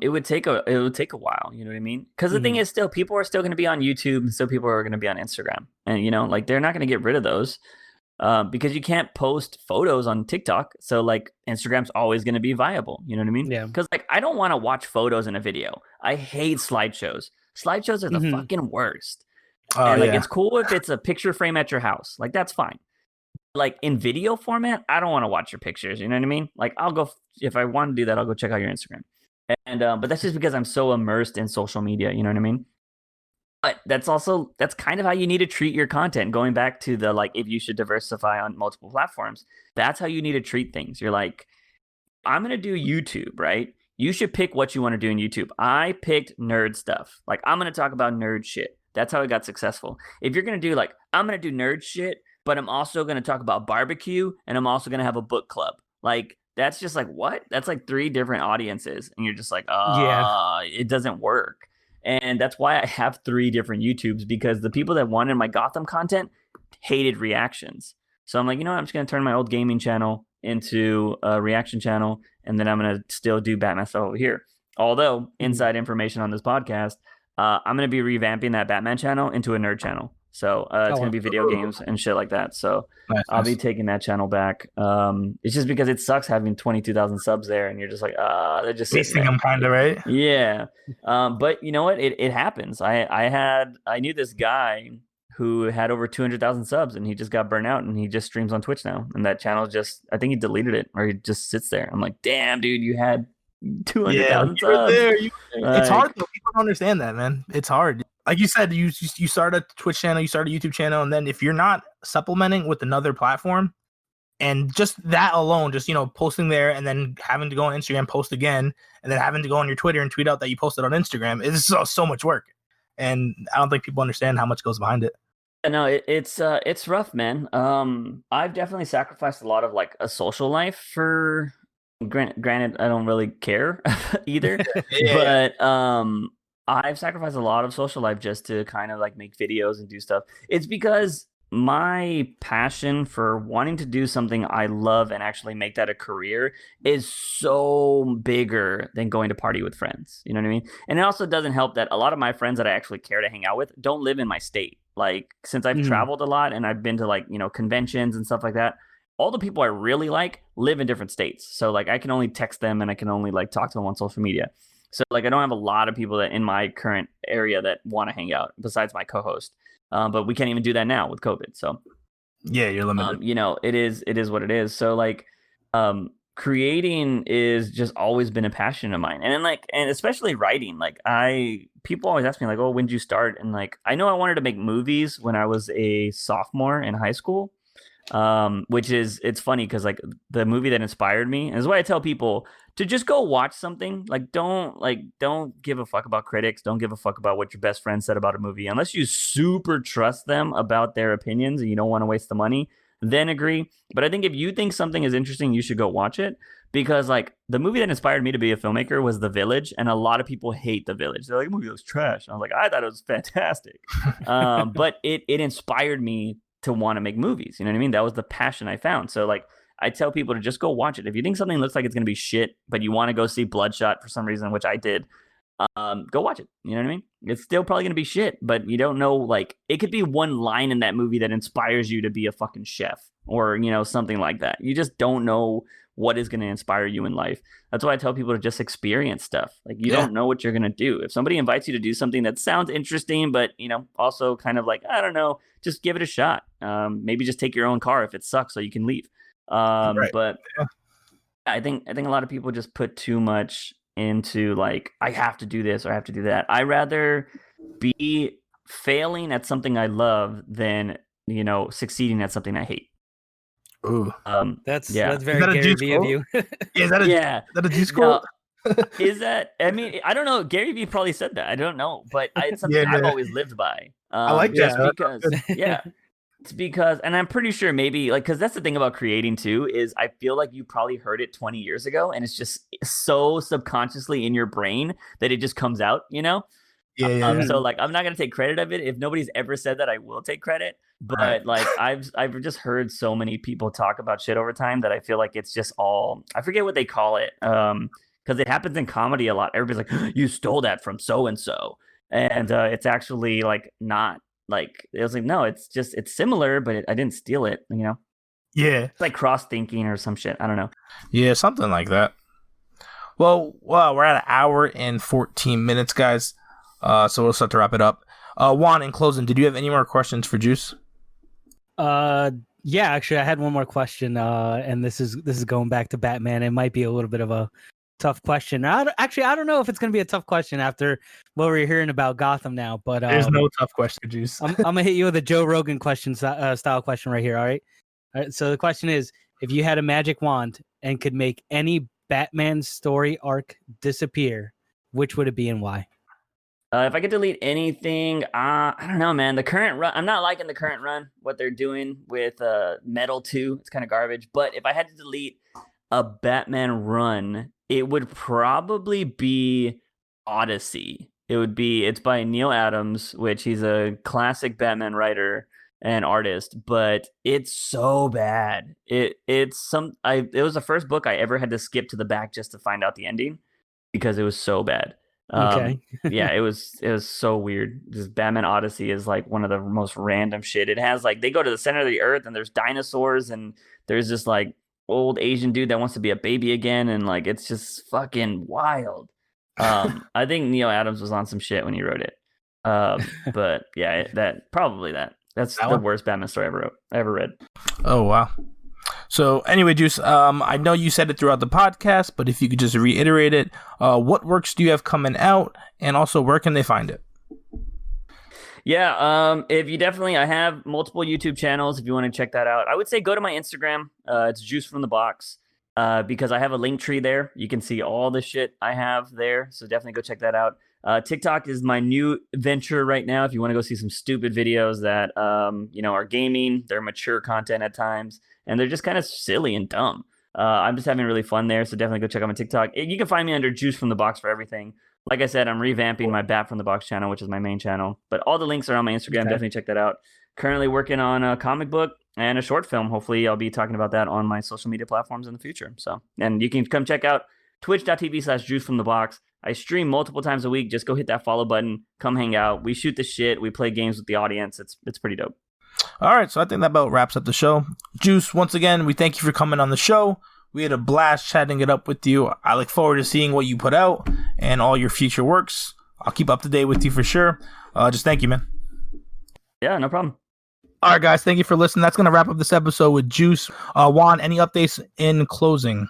it would take a while. You know what I mean? Because the thing is, still people are still going to be on YouTube, and still people are going to be on Instagram, and you know, like they're not going to get rid of those because you can't post photos on TikTok. So like Instagram's always going to be viable. You know what I mean? Yeah. Because like I don't want to watch photos in a video. I hate slideshows. Slideshows are the fucking worst. And like it's cool if it's a picture frame at your house. Like that's fine. Like in video format, I don't want to watch your pictures. You know what I mean? Like I'll go if I want to do that, I'll go check out your Instagram. And but that's just because I'm so immersed in social media. You know what I mean? But that's kind of how you need to treat your content. Going back to the like, if you should diversify on multiple platforms, that's how you need to treat things. You're like, I'm gonna do YouTube, right? You should pick what you want to do in YouTube. I picked nerd stuff. Like, I'm gonna talk about nerd shit. That's how it got successful. If you're gonna do like, I'm gonna do nerd shit, but I'm also gonna talk about barbecue, and I'm also gonna have a book club. Like, that's just like, what? That's like 3 different audiences, and you're just like, Yeah. it doesn't work. And that's why I have 3 different YouTubes, because the people that wanted my Gotham content hated reactions. So I'm like, you know what? I'm just gonna turn my old gaming channel into a reaction channel, and then I'm gonna still do Batman stuff over here. Although, inside information on this podcast, I'm gonna be revamping that Batman channel into a nerd channel. So it's gonna be video games and shit like that. So I'll be taking that channel back. It's just because it sucks having 22,000 subs there, and you're just like, they're just Wasting them, kind of, right? Yeah. But you know what? It happens. I knew this guy who had over 200,000 subs, and he just got burnt out, and he just streams on Twitch now. And that channel I think he deleted it, or he just sits there. I'm like, damn, dude, you had 200,000 subs. It's hard though. People don't understand that, man. It's hard. Like you said, you start a Twitch channel, you start a YouTube channel, and then if you're not supplementing with another platform, and just that alone, just posting there, and then having to go on Instagram, post again, and then having to go on your Twitter and tweet out that you posted on Instagram, it's so much work. And I don't think people understand how much goes behind it. No, it's rough, man. I've definitely sacrificed a lot of like a social life for. Granted, I don't really care either, but I've sacrificed a lot of social life just to kind of like make videos and do stuff. It's because my passion for wanting to do something I love and actually make that a career is so bigger than going to party with friends. You know what I mean? And it also doesn't help that a lot of my friends that I actually care to hang out with don't live in my state. Like, since I've traveled a lot and I've been to like, conventions and stuff like that, all the people I really like live in different states. So like, I can only text them, and I can only like talk to them on social media. So like, I don't have a lot of people that in my current area that want to hang out besides my co-host. But we can't even do that now with COVID. So yeah, you're limited. It is what it is. So like, creating is just always been a passion of mine. And then like, and especially writing, like people always ask me like, oh, when did you start? And like, I know I wanted to make movies when I was a sophomore in high school. It's funny because like the movie that inspired me, and this is why I tell people to just go watch something. Like, don't give a fuck about critics. Don't give a fuck about what your best friend said about a movie, unless you super trust them about their opinions and you don't want to waste the money. Then agree. But I think if you think something is interesting, you should go watch it, because like the movie that inspired me to be a filmmaker was The Village, and a lot of people hate The Village. They're like, the movie looks trash. And I was like, I thought it was fantastic. But it inspired me to want to make movies. You know what I mean? That was the passion I found. So like, I tell people to just go watch it. If you think something looks like it's going to be shit, but you want to go see Bloodshot for some reason, which I did, go watch it. You know what I mean? It's still probably going to be shit, but you don't know, like, it could be one line in that movie that inspires you to be a fucking chef, or, something like that. You just don't know what is going to inspire you in life. That's why I tell people to just experience stuff. Like, you don't know what you're going to do. If somebody invites you to do something that sounds interesting, but, also kind of like, I don't know, just give it a shot. Maybe just take your own car if it sucks so you can leave. But I think a lot of people just put too much into like, I have to do this or I have to do that. I rather be failing at something I love than, succeeding at something I hate. Ooh. That's very Gary Vee of you. Is that a juice quote? Is that? I mean, I don't know. Gary Vee probably said that. I don't know, but it's something I've always lived by. I like that. Because it's because, and I'm pretty sure maybe like, because that's the thing about creating too, is I feel like you probably heard it 20 years ago, and it's just so subconsciously in your brain that it just comes out. So like, I'm not gonna take credit of it. If nobody's ever said that, I will take credit. But like, I've just heard so many people talk about shit over time that I feel like it's just all, I forget what they call it. Because it happens in comedy a lot. Everybody's like, you stole that from so and so, and it's actually like not like, it was like, no, it's similar, but I didn't steal it. It's like cross thinking or some shit. I don't know. Yeah, something like that. Well, we're at an hour and 14 minutes, guys. So we'll start to wrap it up. Juan, in closing, did you have any more questions for Juice? Yeah, actually, I had one more question, and this is going back to Batman. It might be a little bit of a tough question. Actually, I don't know if it's gonna be a tough question after what we're hearing about Gotham now. But There's no tough question, Juice. I'm gonna hit you with a Joe Rogan question style question right here. All right. So the question is, if you had a magic wand and could make any Batman story arc disappear, which would it be and why? If I could delete anything, I don't know, man. The current run, I'm not liking the current run, what they're doing with Metal 2. It's kind of garbage. But if I had to delete a Batman run, it would probably be Odyssey. It's by Neil Adams, which he's a classic Batman writer and artist, but it's so bad. It was the first book I ever had to skip to the back just to find out the ending because it was so bad. Okay. Yeah, it was so weird. Just Batman Odyssey is like one of the most random shit. It has like they go to the center of the earth and there's dinosaurs and there's this like old Asian dude that wants to be a baby again and like it's just fucking wild. I think Neil Adams was on some shit when he wrote it. But yeah, that's the worst Batman story I ever read. Oh wow. So anyway, Juice, I know you said it throughout the podcast, but if you could just reiterate it, what works do you have coming out, and also where can they find it? Yeah, I have multiple YouTube channels. If you want to check that out, I would say go to my Instagram. It's JUICEfromtheBox, because I have a link tree there. You can see all the shit I have there. So definitely go check that out. TikTok is my new venture right now. If you want to go see some stupid videos that are gaming, they're mature content at times, and they're just kind of silly and dumb. I'm just having really fun there, so definitely go check out my TikTok. You can find me under Juice from the Box for everything. Like I said, I'm revamping my Bat from the Box channel, which is my main channel. But all the links are on my Instagram. Okay. Definitely check that out. Currently working on a comic book and a short film. Hopefully, I'll be talking about that on my social media platforms in the future. And you can come check out twitch.tv/JuiceFromTheBox. I stream multiple times a week. Just go hit that follow button. Come hang out. We shoot the shit. We play games with the audience. It's pretty dope. All right, so I think that about wraps up the show. Juice, once again, we thank you for coming on the show. We had a blast chatting it up with you. I look forward to seeing what you put out and all your future works. I'll keep up to date with you for sure. Just thank you, man. Yeah, no problem. All right, guys, thank you for listening. That's going to wrap up this episode with Juice. Juan, any updates in closing?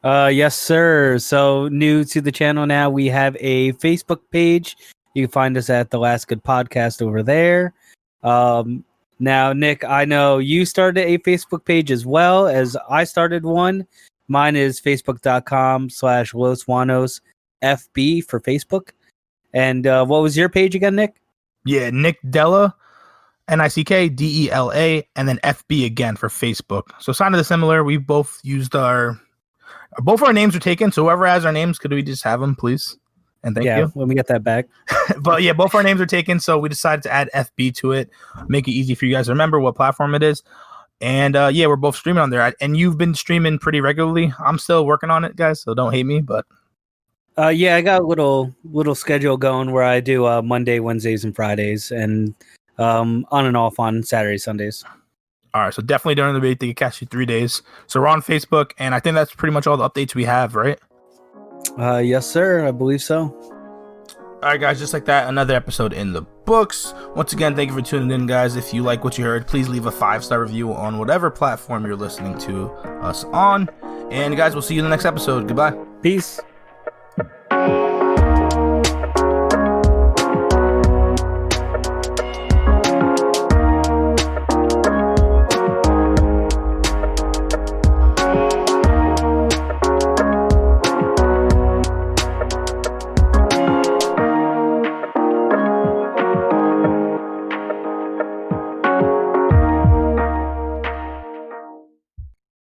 Yes, sir. So new to the channel now, we have a Facebook page. You can find us at The Last Good Podcast over there. Now, Nick, I know you started a Facebook page as well as I started one. Mine is facebook.com/LosWanosFB for Facebook. And what was your page again, Nick? Yeah, Nick Della, NICKDELA, and then FB again for Facebook. So kind of the similar. We both used both our names are taken. So whoever has our names, could we just have them, please? And thank you. Yeah, when we get that back. But yeah, both our names are taken, so we decided to add FB to it, make it easy for you guys to remember what platform it is. And yeah, we're both streaming on there. And you've been streaming pretty regularly. I'm still working on it, guys, so don't hate me. But yeah, I got a little schedule going where I do Monday, Wednesdays, and Fridays, and on and off on Saturdays, Sundays. All right, so definitely during the week they can catch you 3 days. So we're on Facebook, and I think that's pretty much all the updates we have, right? Yes, sir. I believe so. All right, guys, just like that, another episode in the books. Once again, thank you for tuning in, guys. If you like what you heard, please leave a 5-star review on whatever platform you're listening to us on. And guys, we'll see you in the next episode. Goodbye. Peace.